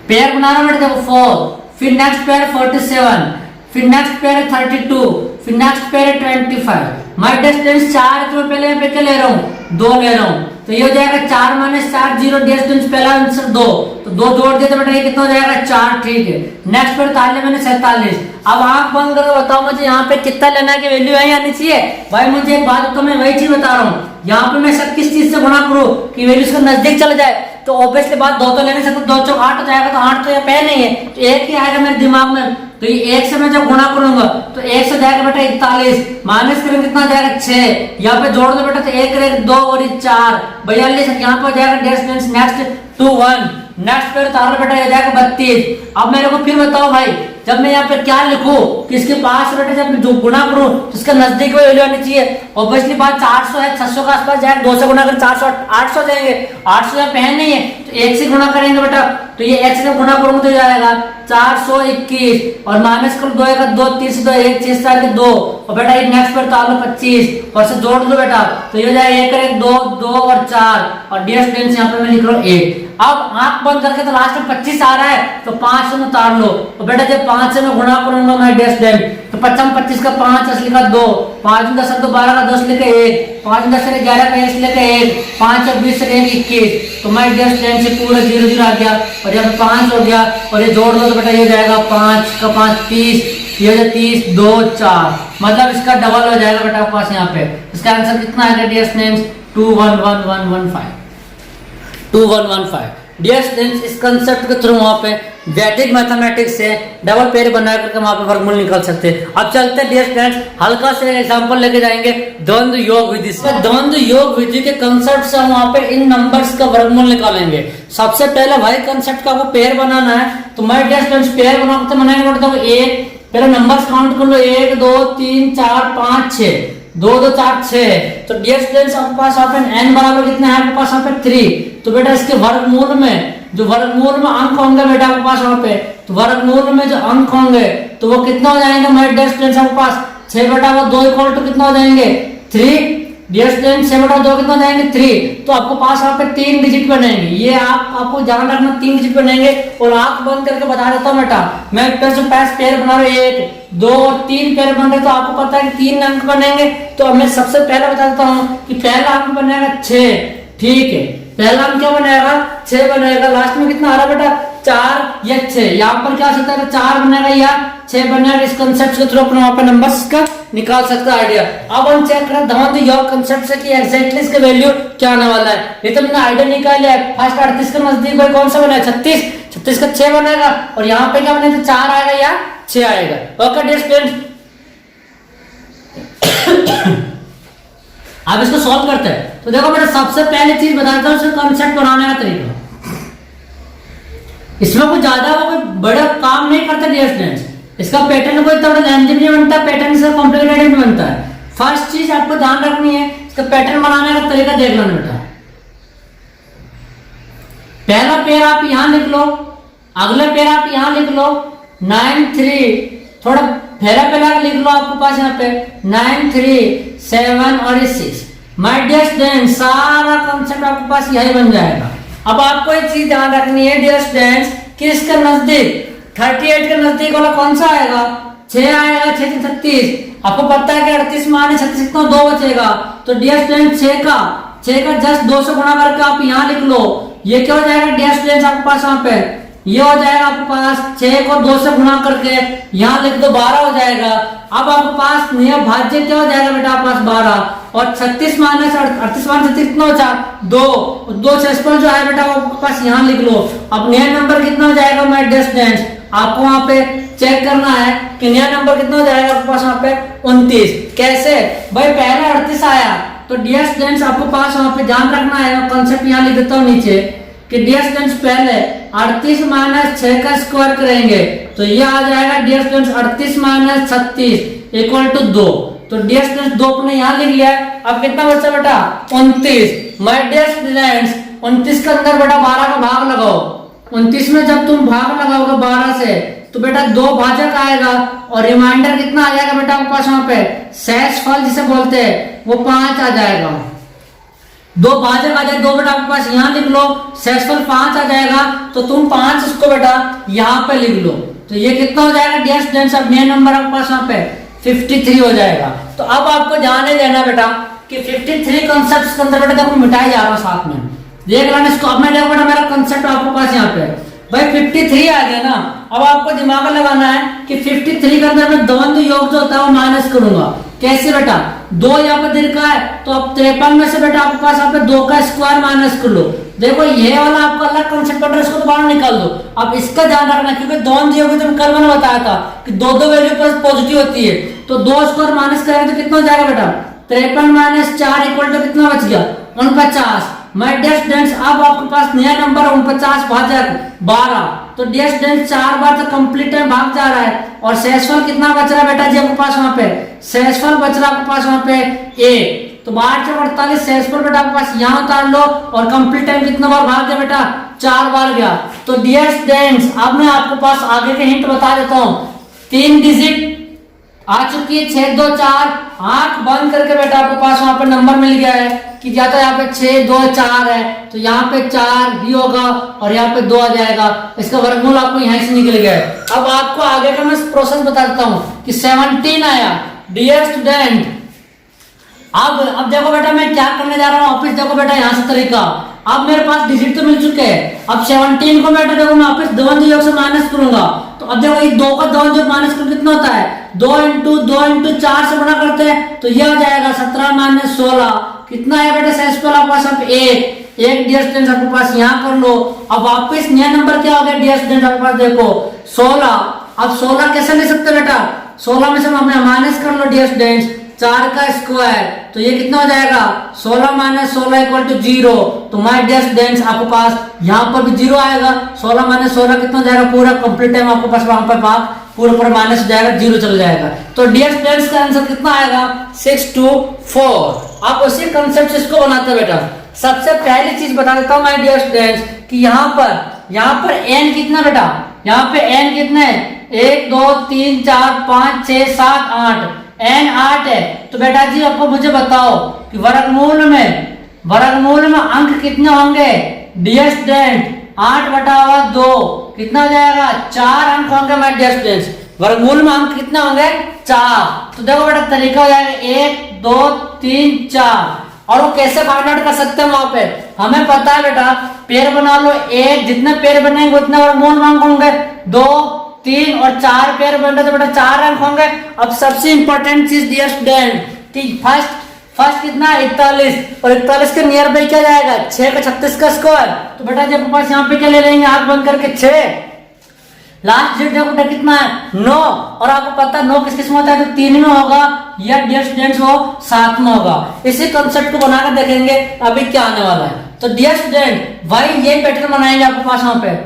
पेयर बना रहा बेटा देखो 4, फिर नेक्स्ट पेयर 47, फिर नेक्स्ट पेयर 32, फिर नेक्स्ट पेयर 25। माय डिस्टेंस 4 तो पहले यहाँ पे क्या ले रहा हूँ 2 ले रहा हूँ, तो ये हो जाएगा 4 - 4 0 डिस्टेंस पहला आंसर 2, तो 2 जोड़ दिया तो बेटा ये कितना हो जाएगा 4, ठीक है। नेक्स्ट पेयर ताले मैंने 47। अब आंख बंद करके बताओ मुझे यहाँ पे कितना लेना की वैल्यू है आनी चाहिए। भाई मुझे एक बात तो मैं वही चीज बता रहा हूँ, यहाँ पे मैं सब किस चीज से गुणा करूँ कि वैल्यू इसके नजदीक चला जाए, तो ऑब्वियसली बात 2 तो लेने से तो 2 चौक 8 हो जाएगा, तो 8 तो ये पे नहीं है तो 1 ही आएगा मेरे दिमाग में। तो ये 1 से मैं जब गुणा करूंगा तो 1 से जाएगा बेटा 41, माइनस करेंगे कितना जाएगा 6, यहाँ पे जोड़ दो बेटा तो 1 1 2 और 4 42, यहाँ पे जाएगा डिस्टेंस नेक्स्ट 2 1, नेक्स्ट पेयर तार बेटा ये जाएगा 32। अब मेरे को फिर बताओ भाई जब मैं यहाँ पे क्या लिखूं कि इसके पास बेटा जब जो गुना करूं तो इसका नजदीक में वैल्यू आनी चाहिए। ऑब्वियसली बात 400 है, 600 के आसपास जाएगा, 2 से गुना कर 400 800 जाएंगे, 800 यहाँ पे है नहीं है तो 1 से गुना करेंगे बेटा, तो ये 1 से गुना करूंगा तो जाएगा 421 और माइनस कर 2 1 2 3 से 2 1 6 4 के 2 और बेटा ये नेक्स्ट पर तालो 25 और से जोड़ दो बेटा तो ये हो जाएगा 1 1 2 2 और 4 और डियर स्टूडेंट्स यहाँ पे मैं लिख रहा हूँ 1। अब आंख बंद करके तो लास्ट में 25 आ रहा है तो 5 से उतार लो और बेटा जब 5 से मैं गुणा करूंगा मैं डियर स्टूडेंट तो 25 का 5 10 लिखा 2, 5 10 2 12 का 10 लिखे 1, 5 10 11 का 1 लिखे 1, 5 20 से 21 तो मैं डियर स्टूडेंट से पूरा 0 0 आ गया और यहाँ पे 5 हो गया और ये जोड़ दो तो बेटा ये हो जाएगा 5 का 5 30, ये हो जाएगा 30 2 4 मतलब इसका डबल हो जाएगा बेटा आपके पास यहाँ पे। इसका आंसर कितना आएगा डियर स्टूडेंट्स 21115 2115। डियर स्टूडेंट्स इस कंसेप्ट के थ्रू वहां पे वैदिक मैथमेटिक्स से डबल पेयर बना करके वहां पे वर्गमूल निकाल सकते हैं। अब चलते हैं डियर स्टूडेंट्स हल्का से एग्जांपल लेके जाएंगे द्वंद्व योग विधि से। द्वंद्व योग विधि के कंसेप्ट से हम वहां पे इन नंबर्स का वर्गमूल निकालेंगे। सबसे पहले भाई कंसेप्ट का वो पेयर बनाना है तो मैं डियर स्टूडेंट्स पेयर बनाएंगे पड़ता है एक पहले नंबर्स काउंट कर लो 1 2 3 4 5 6 2 2 4 6 तो डियर स्टूडेंट्स आपके पास यहाँ पे n बराबर कितना है आपके पास यहाँ पे 3 तो बेटा इसके वर्गमूल में जो वर्गमूल में अंक होंगे बेटा आपके पास वहां पे तो वर्गमूल में जो अंक होंगे तो वो कितना हो जाएंगे मेरे डियर स्टूडेंट्स आपके पास 6 बेटा वो 2 इक्वल टू कितना हो जाएंगे 3 डियर स्टूडेंट्स 6 बटा 2 कितना हो जाएंगे 3 तो आपको पास वहां पे 3 डिजिट बनेंगे। ये आपको ध्यान रखना 3 डिजिट बनेंगे और आंख बंद करके बता देता हूँ बेटा मैं पास पेयर बना रहा हूँ 1 2 और 3 पेयर बन रहे तो आपको पता है कि 3 अंक बनेंगे तो मैं सबसे पहले बता देता हूँ कि पहला अंक बनेगा 6 ठीक है पहला अंक क्या बनेगा 6 बनेगा लास्ट में कितना आ रहा बेटा 4 या 6 यहाँ पर क्या सकता है 4 बनेगा या 6 बनेगा। इस कंसेप्ट के थ्रू अपने वहां पर नंबर्स का निकाल सकता है आइडिया। अब हम चेक करें द्वंद्व योग कंसेप्ट से कि एग्जैक्टली इसका वैल्यू क्या आने वाला है। ये तो मैंने आइडिया निकाल लिया फर्स्ट 38 के नजदीक भाई कौन सा बनेगा 36 का 6 बनेगा और यहाँ पे क्या बनेगा 4 आएगा या 6 आएगा। ओके डियर स्टूडेंट्स अब इसको सॉल्व करते हैं तो देखो मेरा सबसे पहले चीज बताता हूँ इसका कंसेप्ट बनाने का तरीका। इसमें कोई ज्यादा वो कोई बड़ा काम नहीं करता डियर स्टूडेंट्स। इसका पैटर्न कोई इतना बड़ा लेंथी नहीं बनता पैटर्न से कॉम्प्लिकेटेड नहीं बनता है। फर्स्ट चीज आपको ध्यान रखनी है इसका पैटर्न बनाने का तरीका देख लो बेटा। पहला पेयर आप यहां लिख लो अगला पेयर आप यहां लिख लो 9 3 थोड़ा पहला लिख लो आपके पास यहाँ पे 9 3 7 और 6 माय डियर स्टूडेंट्स सारा कंसेप्ट आपके पास यही बन जाएगा। अब आपको एक चीज ध्यान रखनी है डियर स्टूडेंट्स कि इसका नजदीक 38 के नजदीक वाला कौन सा आएगा 6 आएगा 6 से 36 आपको पता है कि 38 माने 36 कितना 2 बचेगा तो डियर स्टूडेंट्स 6 का जस्ट 2 से गुणा करके आप यहाँ लिख लो ये क्या हो जाएगा डियर स्टूडेंट्स आपके पास यहाँ पे ये हो जाएगा आपके पास 6 को 2 से गुणा करके यहाँ लिख दो 12 हो जाएगा। अब आपके पास नियम भाज्य क्या हो जाएगा बेटा आपके पास 12 और 36 माइनस 38 माइनस 36 कितना हो जाएगा 2 से जो है बेटा वो आपके पास यहाँ लिख लो। अब नया नंबर कितना हो जाएगा माय डियर स्टूडेंट्स आपको वहां पे चेक करना है कि नया नंबर कितना हो जाएगा आपके पास वहां पे 29। कैसे भाई पहले 38 आया तो डियर स्टूडेंट्स आपको पास वहां पे ध्यान रखना है कॉन्सेप्ट यहाँ लिख देता हूँ नीचे कि डियर स्टूडेंट्स पहले 38 माइनस 6 का स्क्वायर करेंगे तो ये आ जाएगा dear students 38 minus 36 equal to 2 तो डियर स्टूडेंट्स 2 अपने यहाँ लिख लिया। अब कितना बचा बेटा 29 माय डियर स्टूडेंट्स 29 के अंदर बेटा 12 का भाग लगाओ 29 में जब तुम भाग लगाओगे 12 से तो बेटा 2 भाजक आएगा और रिमाइंडर कितना आ जाएगा बेटा आपके पास वहां पे शेषफल जिसे बोलते हैं वो 5 आ जाएगा। 2 भाजक आ जाएगा 2 बेटा आपके पास यहाँ लिख लो शेषफल 5 आ जाएगा तो तुम 5 इसको बेटा यहाँ पे लिख लो तो ये कितना हो जाएगा डियर स्टूडेंट्स अब मेन नंबर आपके पास यहाँ पे 53 हो जाएगा। तो अब आपको ध्यान देना बेटा कि 53 कॉन्सेप्ट के अंदर बेटा देखो मिटाई जा रहा है साथ में देख लेना इसको। अब मैं देखो बेटा मेरा कॉन्सेप्ट आपके पास यहाँ पे भाई 53 आ गया ना। अब आपको दिमाग लगाना है कि 53 के अंदर मैं द्वंद्व योग जो होता है वो माइनस करूंगा। कैसे बेटा 2 यहाँ पे दे रखा है तो अब 53 में से बेटा आपके पास यहाँ पे 2 का स्क्वायर माइनस कर लो। देखो ये वाला आपको अलग कंसेप्ट पड़ रहा है इसको तो बाहर निकाल दो। अब इसका ध्यान रखना क्योंकि द्वंद्व योग में कल मैंने बताया था कि 2 वैल्यू पर पॉजिटिव होती है तो 2 स्क्वायर माइनस करेंगे तो कितना हो जाएगा बेटा 53 माइनस 4 इक्वल टू कितना बच गया 49। माय डियर स्टूडेंट्स अब आपके पास नया नंबर 49 भाजक 12 तो डी स्टूडेंट 4 बार तो कंप्लीट टाइम भाग जा रहा है और शेषफल कितना बच रहा है बेटा जी आपके पास वहां पे, शेषफल बच रहा है आपके पास वहां पे 1। तो 12×48 शेषफल बेटा आपके पास यहाँ उतार लो और कंप्लीट टाइम कितना बार भाग गया बेटा, 4 बार गया। तो डियर स्टूडेंट्स अब मैं आपको पास आगे के हिंट बता देता हूँ। 3 डिजिट आ चुकी है 6 2 4, आंख बंद करके बेटा आपके पास वहां पर नंबर मिल गया है कि जाता है यहाँ पे 6 2 4 है, तो यहाँ पे 4 ही होगा और यहाँ पे 2 आ जाएगा, इसका वर्गमूल आपको यहाँ से निकल गया है। अब आपको आगे का मैं प्रोसेस बता देता हूँ कि 17 आया। डियर स्टूडेंट अब देखो बेटा मैं क्या करने जा रहा हूँ वापिस, देखो बेटा यहाँ से तरीका। अब मेरे पास डिजिट तो मिल चुके हैं, अब 17 को बेटा देखो मैं वापिस धवन योग से माइनस करूंगा। तो अब देखो ये 2 का धवन योग माइनस कर कितना होता है, 2 इंटू 4 से बड़ा करते हैं तो ये हो जाएगा 17 - 16, कितना है बेटा शेषफल आपके पास अब 1 डियर स्टूडेंट आपके पास यहाँ कर लो। अब वापिस नया नंबर क्या हो गया डियर स्टूडेंट आपके पास देखो 16। अब 16 कैसे ले सकते बेटा, 16 में से हमने माइनस कर लो डियर स्टूडेंट्स 4 का स्क्वायर, तो ये कितना हो जाएगा 16 - 16 = 0। तो माय डियर स्टूडेंट्स आपके पास यहाँ पर भी 0 आएगा, 16 - 16 कितना हो जाएगा, पूरा कंप्लीट टाइम आपके पास वहां पर भाग पूरा माइनस हो जाएगा, 0 चल जाएगा। तो डियर स्टूडेंट्स का आंसर कितना आएगा 6 to 4। आप उसी कंसेप्ट से इसको बनाते बेटा। सबसे पहली चीज बता देता हूँ माय डियर स्टूडेंट्स कि यहाँ पर n कितना बेटा, यहाँ पे n कितना है 1 2 3 4 5 6 7 8, n 8 है। तो बेटा जी आपको मुझे बताओ कि वर्गमूल में अंक कितने होंगे डियर स्टूडेंट, 8/2 कितना हो जाएगा 4 अंक होंगे माय डियर स्टूडेंट्स। वर्गमूल में अंक कितने होंगे 4। तो देखो बेटा तरीका हो जाएगा 1 2 3 4। और वो कैसे फाइंड आउट कर सकते हैं वहां पे, हमें पता है बेटा पेड़ बना लो, एक जितने पेड़ बनेंगे उतने वर्गमूल में अंक होंगे, 2 3 और 4 पेड़ बन रहे तो बेटा 4 अंक होंगे। अब सबसे इंपॉर्टेंट चीज डियर स्टूडेंट कि फर्स्ट कितना 41 और 41 के नियर बाई क्या जाएगा 6 का 36 का स्क्वायर। तो बेटा जी आपके पास यहाँ पे क्या ले लेंगे आंख बंद करके 6, लास्ट डिजिट देखो बेटा कितना है 9, और आपको पता है 9 किस में होता है तो 3 में होगा या डियर स्टूडेंट्स वो 7 में होगा। इसी कंसेप्ट को बनाकर देखेंगे अभी क्या आने वाला है। तो डियर स्टूडेंट भाई ये पैटर्न बनाएंगे आपके पास वहां पे।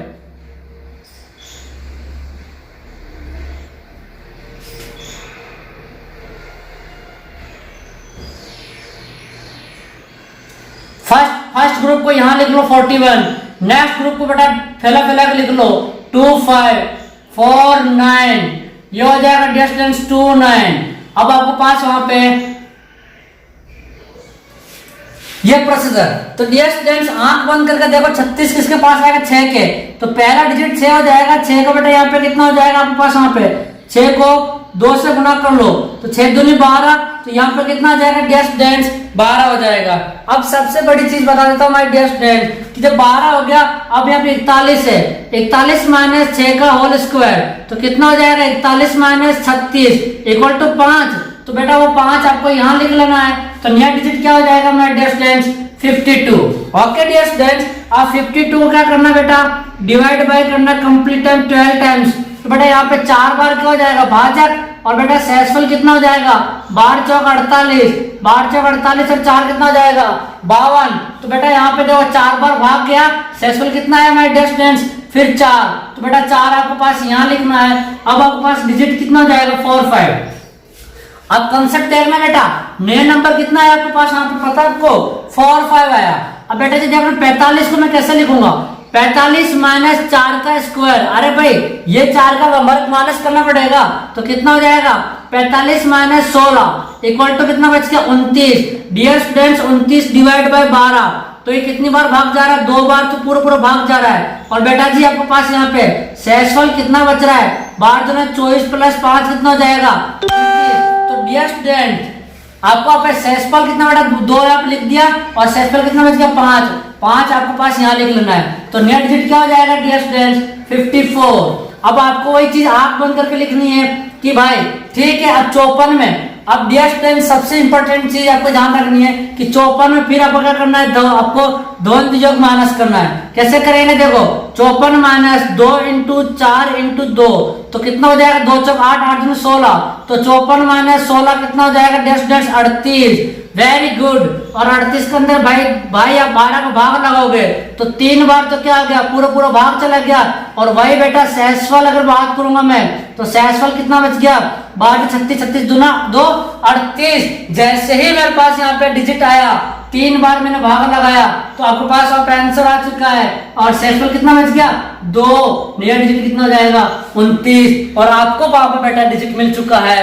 फर्स्ट ग्रुप को यहां लिख लो 41, नेक्स्ट ग्रुप को बेटा फैला के लिख लो 2 5 4 9, ये हो जाएगा डियर स्टूडेंट्स 2 9। अब आपके पास वहां पे ये प्रोसीजर। तो डियर स्टूडेंट्स आंख बंद करके देखो 36 किसके पास आएगा 6 के, तो पहला डिजिट 6 हो जाएगा, 6 का बेटा यहाँ पे कितना हो जाएगा आपके पास वहां पे 6 को 2 से गुना कर लो तो 6 दूनी 12, तो यहाँ पे कितना आ जाएगा डियर स्टूडेंट्स 12 हो जाएगा। अब सबसे बड़ी चीज बता देता हूँ माय डियर स्टूडेंट कि जब 12 हो गया अब यहाँ पे 41 है, 41 - 6 का होल स्क्वायर, तो कितना हो जाएगा 41 - 36 = 5। तो बेटा वो 5 आपको यहाँ लिख लेना है। तो नया डिजिट क्या हो जाएगा my dear students 52। Okay dear students अब 52 को क्या करना बेटा डिवाइड बाय करना कंप्लीट टाइम 12 टाइम्स। तो बेटा यहाँ पे 4 बार क्या हो जाएगा भाजक, और बेटा शेषफल कितना हो जाएगा 12 चौक 48, 12 चौक 48 और 4 कितना हो जाएगा 52। तो बेटा यहाँ पे देखो 4 बार भाग गया, शेषफल कितना है माय डियर स्टूडेंट्स फिर 4, तो बेटा 4 आपके पास यहाँ लिखना है। अब आपके पास डिजिट कितना हो जाएगा 4 5। अब कंसेप्ट देखना बेटा नया नंबर कितना है आपके पास यहाँ पे पता है आपको 4 5 आया। अब बेटा जी देखो 45 को मैं कैसे लिखूंगा 45 - 4 का स्क्वायर, अरे भाई ये 4 का वर्ग माइनस करना पड़ेगा, तो कितना हो जाएगा 45 - 16 = कितना बच गया 29। डियर स्टूडेंट्स 29 डिवाइड बाय 12, तो ये कितनी बार भाग जा रहा है 2 बार, तो पूरा भाग जा रहा है। और बेटा जी आपके पास यहाँ पे शेषफल कितना बच रहा है 12 दूना 24 + 5 कितना हो जाएगा 29। तो डियर स्टूडेंट आपको शेषफल कितना बेटा 2 आप लिख दिया और शेषफल कितना बच गया 5 आपके पास यहाँ लिख लेना है। तो नेट डिजिट क्या हो जाएगा डियर स्टूडेंट्स 54। अब आपको वही चीज आंख बंद करके लिखनी है कि भाई ठीक है। अब 54 में अब डियर स्टूडेंट्स सबसे इंपॉर्टेंट चीज आपको ध्यान रखनी है कि 54 में फिर आपको क्या करना है आपको धन योग माइनस करना है। कैसे करेंगे देखो 54 - 2 × 4 × 2, तो कितना हो जाएगा 2 चौक 8 8 में 16, तो 54 - 16 कितना हो जाएगा डियर स्टूडेंट्स 38। Very good. और 38 के अंदर भाई आप 12 का भाग लगाओगे तो 3 बार तो क्या आ गया, पूरा भाग चला गया। और वही बेटा शेषफल अगर बात करूंगा मैं तो शेषफल कितना बच गया, 12 36 36 दूना 2 38। जैसे ही मेरे पास यहाँ पे डिजिट आया 3 बार मैंने भाग लगाया तो आपके पास आप आंसर आ चुका है। और शेषफल कितना बच गया 2, नया डिजिट कितना हो जाएगा 29। और आपको वहां पर बेटा डिजिट मिल चुका है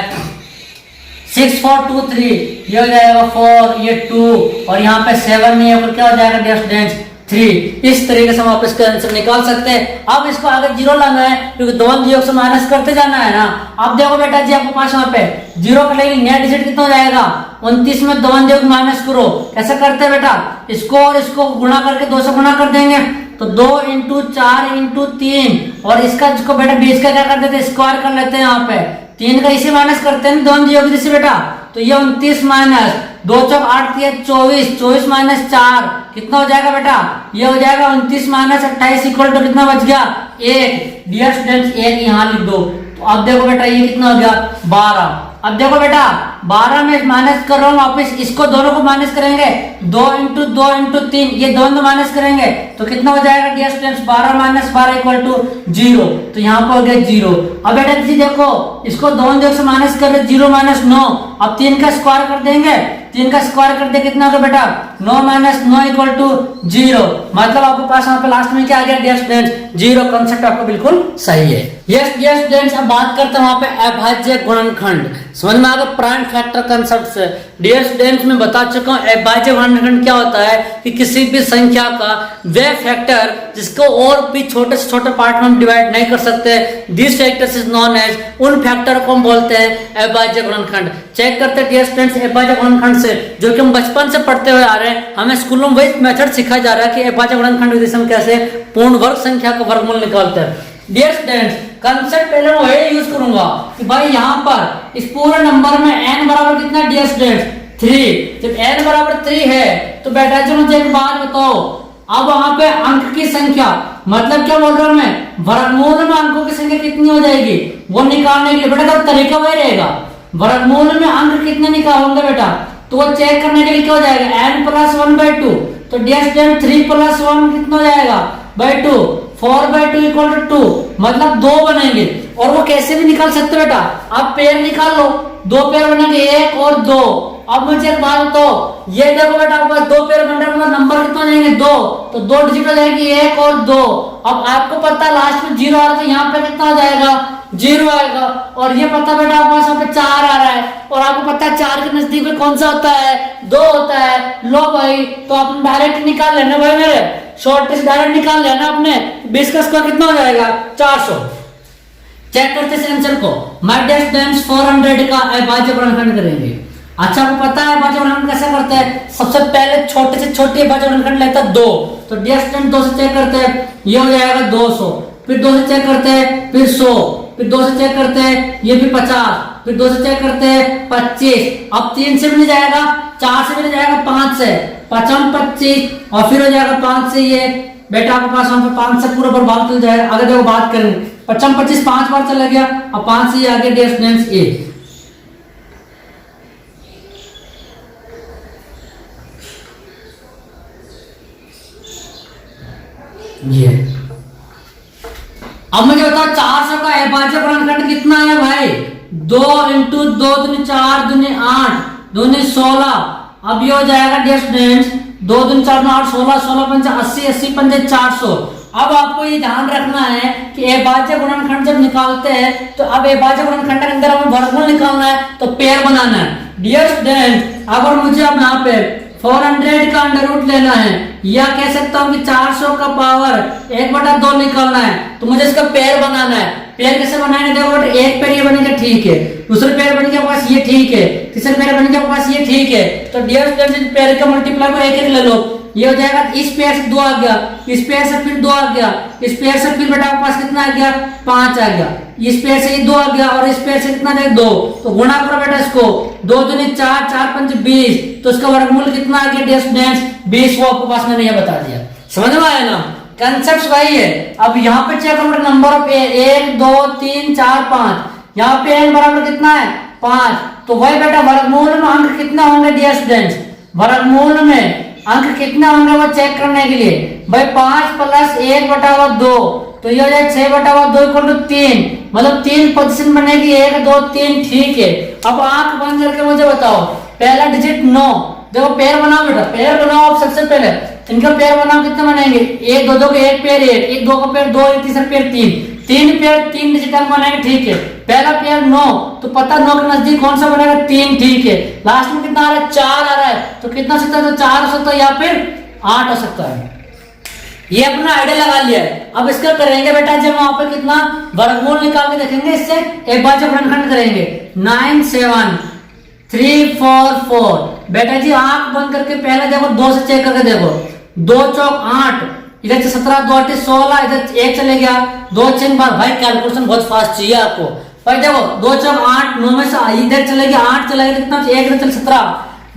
6 4 2 3, ये हो जाएगा 4, ये 2 और यहाँ पे 7 नहीं है, क्या हो जाएगा डियर स्टूडेंट्स 3। इस तरीके से हम आप इसका आंसर निकाल सकते हैं। अब इसको आगे जीरो लाना है क्योंकि दोनों जीरो से माइनस करते जाना है ना। अब देखो बेटा जी आपके पास वहां पे जीरो कटेगी, नया डिजिट कितना हो जाएगा 29 में 2 जीरो माइनस करो। कैसे करते हैं बेटा, इसको और इसको गुणा करके 2 से गुणा कर देंगे तो 2 × 4 × 3 और इसका जिसको बेटा बीच का क्या कर देते हैं स्क्वायर कर लेते हैं। यहाँ पे 3 का इसे माइनस करते हैं दोनों जीरो की बेटा, तो ये 29 माइनस 2 चौक 8 24, 24 माइनस 4 कितना हो जाएगा बेटा, ये हो जाएगा 29 माइनस 28 इक्वल टू कितना बच गया 1। डियर स्टूडेंट्स 1 यहाँ लिख दो। तो अब देखो बेटा ये कितना हो गया 12। अब देखो बेटा 12 में माइनस कर रहा हूँ वापस, इसको दोनों को माइनस करेंगे 2 × 2 × 3, ये दोनों माइनस करेंगे तो कितना हो जाएगा dear students 12 minus 12 equal to 0। तो यहाँ पर हो गया 0। अब बेटा जी देखो इसको दोनों जगह से माइनस कर रहे 0 माइनस 9, अब 3 का स्क्वायर कर देंगे, 3 का स्क्वायर कर दे कितना होगा बेटा 9 माइनस 9 इक्वल टू 0। मतलब आपके पास यहाँ पे लास्ट में क्या आ गया डियर स्टूडेंट्स 0। कंसेप्ट आपका बिल्कुल सही है। यस डियर स्टूडेंट्स अब बात करते हैं वहां पे अभाज्य गुणनखंड। समझ में आ गया प्राइम फैक्टर कंसेप्ट से। डियर स्टूडेंट्स मैं बता चुका हूँ अभाज्य गुणनखंड क्या होता है कि किसी भी संख्या का वे फैक्टर जिसको और भी छोटे से छोटे पार्ट में हम डिवाइड नहीं कर सकते, this factors is known as, उन फैक्टर को हम बोलते हैं अभाज्य गुणनखंड। चेक करते हैं डियर स्टूडेंट्स अभाज्य गुणनखंड से, जो कि हम बचपन से पढ़ते हुए आ रहे हैं, हमें स्कूलों में वही मेथड सिखाया जा रहा है कि अभाज्य गुणनखंड विधि से हम कैसे पूर्ण वर्ग संख्या का वर्गमूल निकालते हैं। डियर स्टूडेंट्स कंसेप्ट पहले मैं वही यूज करूंगा कि भाई यहाँ पर इस पूरे नंबर में n बराबर कितना डियर स्टूडेंट्स 3। जब n बराबर 3 है तो बेटा जी मुझे एक बात बताओ, अब वहां पे अंक की संख्या मतलब क्या बोल रहा हूं मैं, वर्गमूल में अंकों की संख्या कितनी हो जाएगी वो निकालने के लिए बेटा तो तरीका वही रहेगा। वर्गमूल में अंक कितने निकालोगे बेटा तो वो चेक करने के लिए क्या हो जाएगा n + 1/2। तो डियर स्टूडेंट 3 + 1 कितना हो जाएगा /2, 4/2 इक्वल टू 2, मतलब 2 बनेंगे। और वो कैसे भी निकाल सकते हो बेटा, आप पेयर निकाल लो, 2 पेयर बनेंगे 1 और 2। अब मुझे एक बात बताओ, ये देखो बेटा आपके पास 2 पेयर बन रहा है मतलब नंबर कितना हो जाएंगे 2, तो 2 डिजिट हो जाएगी 1 और 2। अब आपको पता है लास्ट में 0 आ रहा है तो यहाँ पे कितना हो जाएगा 0 आएगा। और ये पता बेटा आपके पास यहाँ पे 4 आ रहा है और आपको पता है 4 के नजदीक में कौन सा होता है 2 होता है। लो भाई तो आप डायरेक्ट निकाल लेना भाई, मेरे शॉर्ट से डायरेक्ट निकाल लेना अपने 20 का स्क्वायर कितना हो जाएगा 400। चेक करते हैं आंसर को। माय डियर स्टूडेंट्स 400 का अभाज्य गुणनखंड करेंगे। अच्छा आपको पता है अभाज्य गुणनखंड कैसे करते हैं, सबसे पहले छोटे से छोटी अभाज्य गुणनखंड लेता है 2। तो डियर स्टूडेंट 2 से चेक करते हैं, ये हो जाएगा 200, फिर 2 से चेक करते हैं फिर 100, फिर 2 से चेक करते हैं ये भी 50, फिर 2 से चेक करते हैं 25। अब 3 से भी नहीं जाएगा, 4 से भी नहीं जाएगा, 5 से 55 25 और फिर हो जाएगा 5 से ये बेटा आपके पास वहां पे 5 से पूरा पर भाग चल जाएगा। अगर देखो बात करें 55 25 5 बार चला गया, अब 5 से ये आगे डियर स्टूडेंट्स ए। ये अब मुझे बताओ 400 का अभाज्य गुणनखंड कितना है भाई, 2 × 2 दूनी 4 दूनी 8 दूनी 16। अब ये हो जाएगा डियर स्टूडेंट्स 2 दूनी 4 8 16 16 पंच 80 80 पंच 400। अब आपको ये ध्यान रखना है कि अभाज्य गुणनखंड जब निकालते हैं तो अब अभाज्य गुणनखंड के अंदर हमें वर्गमूल निकालना है तो पेयर बनाना है। डियर स्टूडेंट अगर मुझे अब यहाँ पे 400 का अंडर रूट लेना है या कह सकता हूँ कि 400 का पावर 1/2 निकालना है तो मुझे इसका पेयर बनाना है। पेयर कैसे बनाएंगे, देखो बेटा एक पेयर ये बनेगा ठीक है, दूसरे पेयर बनेगा आपके पास ये ठीक है, तीसरे पेयर बनेगा आपके पास ये ठीक है। तो डियर स्टूडेंट पेयर का मल्टीप्लाई को एक ले लो, ये हो जाएगा इस पेयर से 2 आ गया, इस पेयर से फिर 2 आ गया, इस पेयर से फिर बेटा आपके पास कितना आ गया 5 आ गया, इस पेयर से ये 2 आ गया और इस पेयर से कितना है 2। तो गुणा करो बेटा इसको, 2 दूनी 4 4 पंच 20, तो इसका वर्गमूल कितना आ गया डियर स्टूडेंट्स 20। वो आपके पास मैंने ये बता दिया, समझ में आया ना, कंसेप्ट वही है। अब यहाँ पे चेक करो नंबर ऑफ 1 2 3 4 5, यहाँ पे n बराबर कितना है 5। तो वही बेटा वर्गमूल में अंक कितना होंगे डियर स्टूडेंट्स, वर्गमूल में अंक कितने होंगे वो चेक करने के लिए। भाई 5 प्लस 1/2, तो ये हो जाए 6/2 इक्वल टू 3, मतलब 3 पोजीशन बनेगी 1 2 3। ठीक है, अब आंख बंद करके मुझे बताओ पहला डिजिट 9। देखो पेयर बनाओ बेटा, पेयर बनाओ। आप सबसे पहले इनका पेयर बनाओ, कितने बनेंगे 1 2 2 का एक पेयर 1, 1 2 का पेयर 2, एक तीसरा पेयर 3, 3 पेयर 3 डिजिट अंक बनेंगे। ठीक है, पहला पेयर 9, तो पता 9 के नजदीक कौन सा बनेगा 3। ठीक है, लास्ट में कितना आ रहा है 4 आ रहा है, तो कितना हो सकता है, तो 4 हो सकता है या फिर 8 हो सकता है। ये अपना आइडिया लगा लिया है। अब इसका करेंगे बेटा जब वहां पर कितना वर्गमूल निकाल के देखेंगे, इससे एक बार जब गुणनखंड करेंगे 9 7 3 4 4। बेटा जी आंख बंद करके पहले देखो 2 से चेक करके देखो, 2 चौक 8, इधर से 17 2 8 16, इधर 1 चले गया, 2 6 बार। भाई कैलकुलेशन बहुत फास्ट चाहिए आपको। भाई देखो 2 चौक 8, 9 में से इधर चले गया 8 चला गया, कितना 1 इधर चले 17,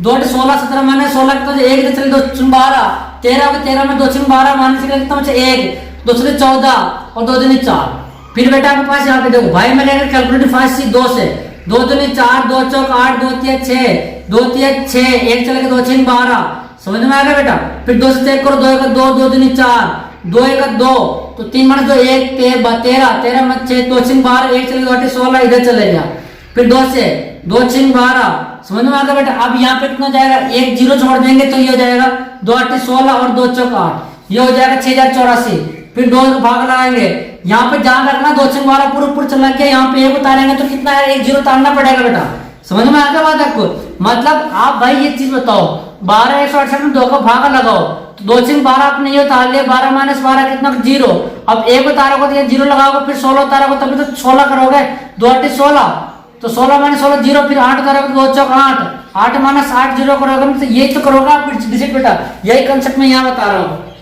2 8 16, 17 माने 16 कितना 1 इधर चले 2 6 12, 13 में 13 में 2 6 12 माने से कितना बचे 1, 2 से 14 और 2 दूनी 4। फिर बेटा आपके पास यहाँ पे देखो भाई मैं लेकर कैलकुलेटर फास्ट सी 2 से, 2 दूनी 4, 2 चौक 8, 2 3 6, 2 3 6, 1 चले गया 2 6 12। समझ में आ गया बेटा। फिर 2 से चेक करो, 2 1 2, 2 दूनी 4, 2 1 2, तो 3 माइनस 2 1 13, 13 में 6, 2 6 12, 1 चले गया 2 16, इधर चले गया। फिर 2 से 2 6 12। समझ में आ गया बेटा। अब यहाँ पे कितना जाएगा, एक जीरो छोड़ देंगे तो ये हो जाएगा 2 8 16 और 2 चौक 8, ये हो जाएगा 6084। फिर 2 भाग लगाएंगे, यहाँ पे ध्यान रखना 2 6 12 पूरा ऊपर चला गया, यहाँ पे 1 उतारेंगे तो कितना है, 1 जीरो उतारना पड़ेगा बेटा। समझ में आ गया बात आपको। मतलब आप भाई ये चीज बताओ, 12 168 में 2 का भागा लगाओ, तो 2 6 12 आपने ये उतार लिया, 12 माइनस 12 कितना 0। अब 1 उतारोगे तो ये 0 लगाओगे, फिर 16 उतारोगे तभी तो 16 करोगे, 2 8 16, तो 16 माइनस 16 0, फिर 8 उतारोगे तो 2 चौक 8, 8 माइनस 8 0 करोगे, तो यही तो करोगे आप डिजिट बेटा। यही कंसेप्ट मैं यहाँ बता रहा हूँ।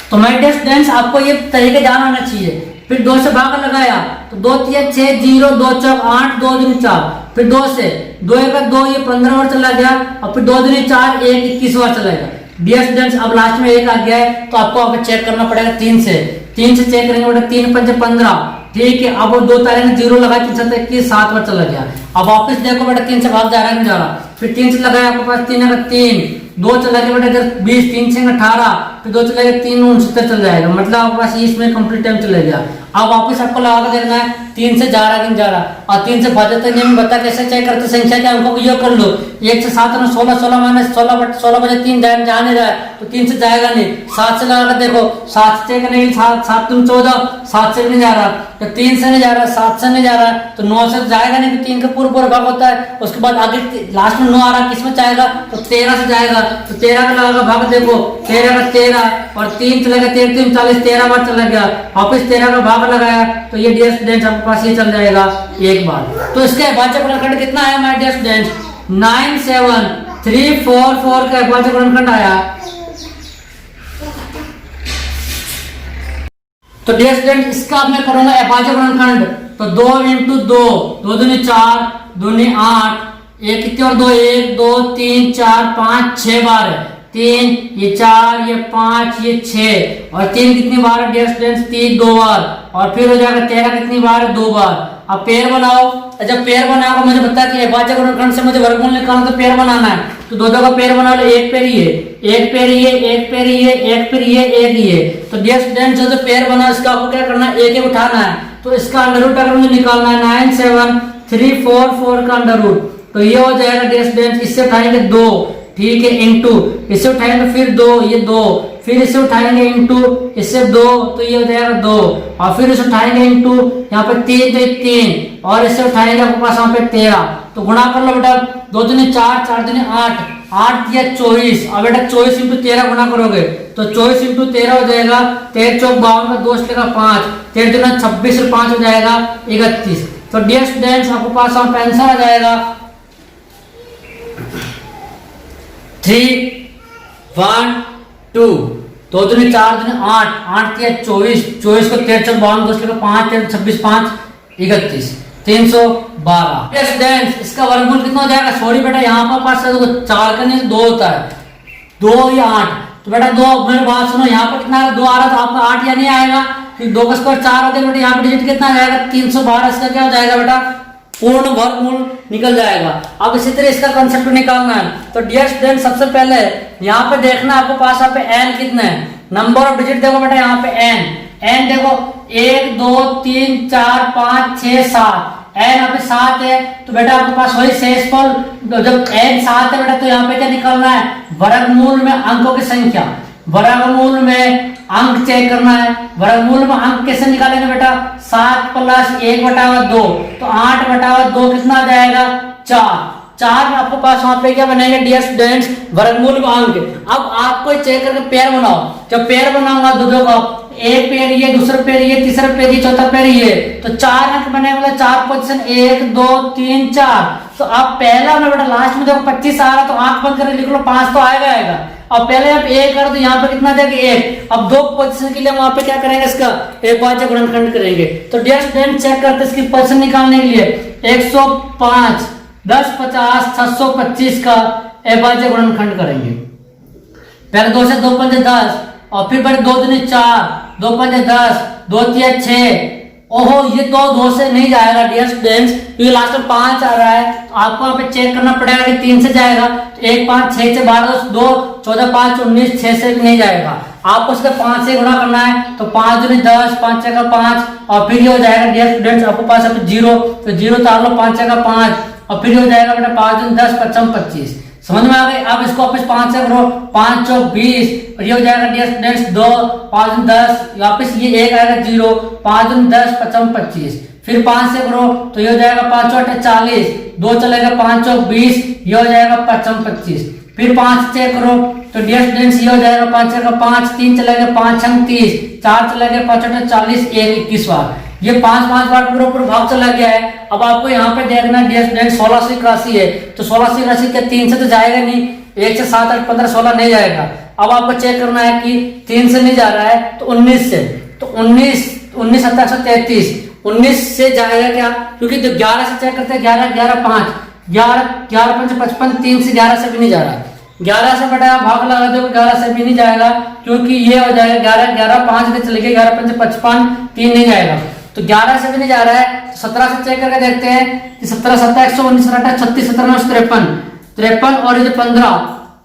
तो माय डियर स्टूडेंट्स आपको ये तरीके जान आना चाहिए। फिर 2 से भागा लगाया तो 2 3 6 0, 2 चौक 8, 2 दूनी 4, फिर 2 से 2 1 2, ये 15 बार चला गया, और फिर 2 दूनी 4, 1 21 बार चला गया। डियर स्टूडेंट्स अब लास्ट में 1 आ गया है, तो आपको अब चेक करना पड़ेगा 3 से चेक करेंगे बेटा, 3 5 15। ठीक है, अब वो 2 तारे ने 0 लगा, 3 7 21, 7 बार चला गया। अब वापस देखो बेटा 3 से भाग जा रहा है नहीं जा रहा, फिर 3 से लगाया आपके पास 3 अगर 3, 2 चला गया बेटा इधर 20, 3 6 18, फिर 2 चला गया 3 69 चल जाएगा, मतलब आपके पास इसमें कंप्लीट टाइम चला गया। अब वापस आपको लगा के देखना है 3 से जा रहा है कि जा रहा, और 3 से भाजते नहीं बता कैसे चेक करते, संख्या के अंकों को योग कर लो, 1 से 7 में 16, 16 माइनस 16 बजे 3 जा नहीं रहा है, तो 3 से जाएगा नहीं। 7 से लगा कर देखो, 7 से नहीं, 7 तुम 14, 7 से भी नहीं जा रहा, तो 3 से नहीं जा रहा, 7 से नहीं जा रहा, तो 9 से जाएगा नहीं, 3 का पूरा भाग होता है। उसके बाद आगे लास्ट में 9 आ रहा, किसमें जाएगा, तो 13 से जाएगा, तो 13 का लगा भाग देखो, 13 का 13 और 3 चलेगा 13 3 40, 13 बार चला गया, वापस 13 का भाग लगाया, तो ये डियर स्टूडेंट्स आपके पास ये चल जाएगा एक बार। तो इसका भाज्य गुणनखंड कितना है माय डियर स्टूडेंट्स, 9 7 3 4 4 का भाज्य गुणनखंड आया। तो डियर स्टूडेंट इसका अब मैं करूंगा अभाज्य गुणनखंड, तो 2 × 2, 2 दूनी 4, 2 दूनी 8, 1 कितने और 2 1 2 3 4 5 6 बार है, 3 ये 4 ये 5 ये 6, और 3 कितनी बार है डियर स्टूडेंट्स, 3 2 बार, और फिर हो जाएगा 13 कितनी बार है 2 बार। अब पेयर बनाओ, जब पेयर बनाओगे मुझे पता है कि अभाज्य गुणनखंड से मुझे वर्गमूल निकालना, तो पेयर बनाना है, तो 2 2 का पेयर बना लो, एक पेयर ये, एक पेयर ये, एक पेयर ये, एक पेयर ये, एक ये। तो डियर स्टूडेंट्स जो पेयर बना इसका आपको क्या करना है, एक एक उठाना है, तो इसका अंडर रूट अगर मुझे निकालना है 9 7 3 4 4 का अंडर रूट, तो ये हो जाएगा डियर स्टूडेंट्स, इससे उठाएंगे 2, ठीक है, इंटू इससे उठाएंगे फिर 2, ये 2, फिर इसे उठाएंगे इंटू इससे 2, तो ये हो जाएगा 2, और फिर इसे उठाएंगे इंटू यहाँ पे 3 तो 3, और इससे उठाएंगे आपके पास यहाँ पे 13, तो गुणा कर लो बेटा, 2 दूनी 4 4 दूनी 8, 8 या 24, अब बेटा 24 × 13 गुणा करोगे तो 24 × 13 हो जाएगा, 13 चौक 52 का 2 का 5, 13 दूना 26 और 5 हो जाएगा 31। तो डियर स्टूडेंट्स आपके पास यहाँ पे आंसर आ जाएगा 3 1 2, 2 दूनी 4 दूनी 8, 8 या 24, 24 को 13 चौक 52 2 का 5, 13 26 5 31, 312। स्टूडेंट्स इसका वर्गमूल कितना हो जाएगा, सॉरी बेटा यहाँ पर पास 4 का नहीं 2 होता है, 2 या 8, तो बेटा 2, मेरी बात सुनो, यहाँ पर कितना 2 आ रहा था, आपका 8 या नहीं आएगा, फिर 2 का स्क्वायर 4 हो गया बेटा, यहाँ पे डिजिट कितना आ जाएगा 312, इसका क्या हो जाएगा बेटा पूर्ण वर्गमूल निकल जाएगा। अब इसी तरह इसका कंसेप्ट निकालना है। तो डियर स्टूडेंट सबसे पहले यहाँ पे देखना आपको पास यहाँ पे n कितने हैं, नंबर ऑफ डिजिट देखो बेटा यहाँ पे n देखो 1 2 3 4 5 6 7 n यहाँ पे 7 है। तो बेटा आपके पास वही शेषफल, जब n 7 है बेटा तो यहाँ पे क्या निकालना है, वर्गमूल में अंकों की संख्या, वर्गमूल में अंक चेक करना है। वर्गमूल में अंक कैसे निकालेंगे बेटा, 7 + 1/2 तो 8/2 कितना आ जाएगा, 4 में आपको पास वहां पे क्या बनेगा डियर स्टूडेंट्स, वर्गमूल में अंक। अब आपको चेक करके पेयर बनाओ, जब पेयर बनाऊंगा दो का, एक पेयर ये, दूसरा पेयर ये, तीसरा पेयर ये, चौथा पेयर ये, तो 4 अंक बनेगा, 4 पोजीशन 1 2 3 4। तो अब पहला में बेटा लास्ट में देखो 25 आ रहा तो आंख बंद करके लिख लो, 5 तो आएगा। अब पहले आप 1 करो तो यहाँ पे कितना देगा 1। अब 2 पोजीशन के लिए वहां पे क्या करेंगे, इसका एक भाज्य गुणनखंड करेंगे। तो डियर स्टूडेंट चेक करते हैं इसकी पोजीशन निकालने के लिए 105 10 50 725 का अभाज्य गुणनखंड करेंगे। पहले 2 से 2 पंजे 10 और फिर बड़े 2 दूनी 4 2 पंजे 10 2 3 6। ओहो ये तो 2 से नहीं जाएगा डियर स्टूडेंट्स, क्योंकि लास्ट में 5 आ रहा है। तो आपको यहाँ पे चेक करना पड़ेगा कि 3 से जाएगा, तो 1 5 6 से 12 2 14 5 19 6 से भी नहीं जाएगा। आपको इसका 5 से गुणा करना है, तो 5 दूनी 10 5 6 का 5 और फिर ये हो जाएगा डियर स्टूडेंट्स आपको पास 0, तो 0 तार लो 5 6 का 5 और फिर हो जाएगा बेटा 5 दूनी 10 55 25। समझ में आ गई। अब इसको वापस 5 से करो, 5 चौक 20 और ये हो जाएगा डियर स्टूडेंट्स 2 5 दूनी 10, वापस ये 1 आएगा 0 5 दूनी 10 55 25। फिर 5 से करो तो ये हो जाएगा 5 चौक 40, 2 चलेगा 5 चौक 20, ये हो जाएगा 55 25। फिर 5 से करो तो डियर स्टूडेंट्स ये हो जाएगा 5 का 5, 3 चलेगा 5 छंग 30, 4 चलेगा 5 40, 1 21 बार। ये 5 बार पूरा भाग चला गया है। अब आपको यहाँ पे देखना डियर स्टूडेंट 16 से राशि है, तो 16 से राशि क्या 3 से तो जाएगा नहीं, 1 से 7 8 15 16 नहीं जाएगा। अब आपको चेक करना है कि 3 से नहीं जा रहा है तो 19 से, तो 19 7 133 19 से जाएगा क्या, क्योंकि जो 11 से चेक करते हैं 11 11 5 11 11 5 55, 3 से 11 से भी नहीं जा रहा, 11 से बटा भाग लगा दो 11 से भी नहीं जाएगा, क्योंकि ये हो जाएगा 11 11 5 में चले गए 11 5 55, 3 नहीं जाएगा, तो 11 से भी नहीं जा रहा है। तो 17 से चेक करके देखते हैं कि 17 7 119 36 17 9 53 और ये 15,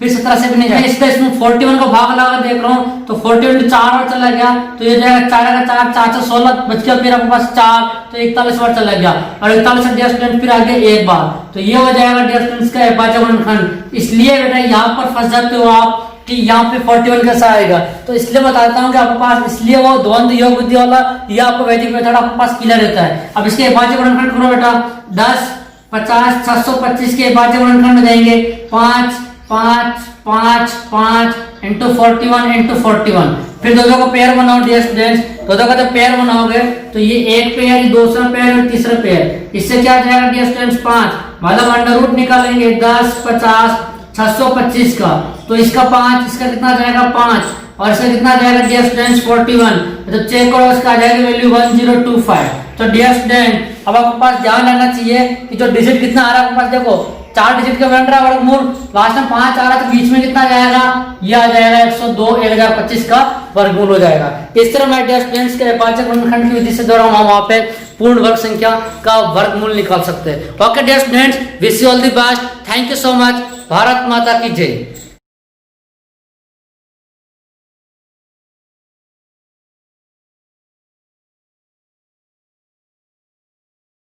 फिर 17 से भी नहीं जाएगा। इसका इसमें 41 को भाग लगा देख रहा हूँ, तो 41 4 और चला गया, तो ये जाएगा 4 4 4 16 बच गया, फिर आपके पास 4 तो 41 बार चला गया, और 41 से डियर स्टूडेंट फिर आगे एक बार, तो ये हो जाएगा डियर स्टूडेंट्स का अभाज्य गुणनखंड। इसलिए बेटा यहाँ पर फंस जाते हो आप कि यहाँ पे 41 कैसा आएगा, तो इसलिए बताता हूँ कि आपके पास, इसलिए वो द्वंद्व योग बुद्धि वाला ये आपको वैदिक मेथड आपके पास क्लियर रहता है। अब इसके अभाज्य गुणनखंड करो बेटा, 10 50 725 के अभाज्य गुणनखंड हो जाएंगे 5 5 5 5 इंटू 41 इंटू 41। फिर दो को पेयर बनाओ डियर स्टूडेंट्स, दो का जब पेयर बनाओगे तो ये एक पेयर, दूसरा पेयर और तीसरा पेयर, इससे क्या जाएगा डियर स्टूडेंट्स 5, मतलब अंडर रूट निकालेंगे 10 50 625 का, तो इसका 5, इसका कितना जाएगा 5 और इसका कितना जाएगा डियर स्टूडेंट्स 41। तो चेक करो इसका आ जाएगा वैल्यू 1025। तो डियर स्टूडेंट अब आपके पास ध्यान रहना चाहिए कि जो डिजिट कितना आ रहा है आपके पास, देखो 4 डिजिट का बन रहा है वर्गमूल, लास्ट में 5 आ रहा है, तो बीच में कितना जाएगा, ये आ जाएगा 102 1025 का वर्गमूल हो जाएगा। इस तरह मैं डियर स्टूडेंट्स के अभाज्य गुणनखंड की विधि से द्वारा हम वहां पे पूर्ण वर्ग संख्या का वर्गमूल निकाल सकते हैं। Okay dear students, wish you all the best, thank you so much, Bharat Mata की जय।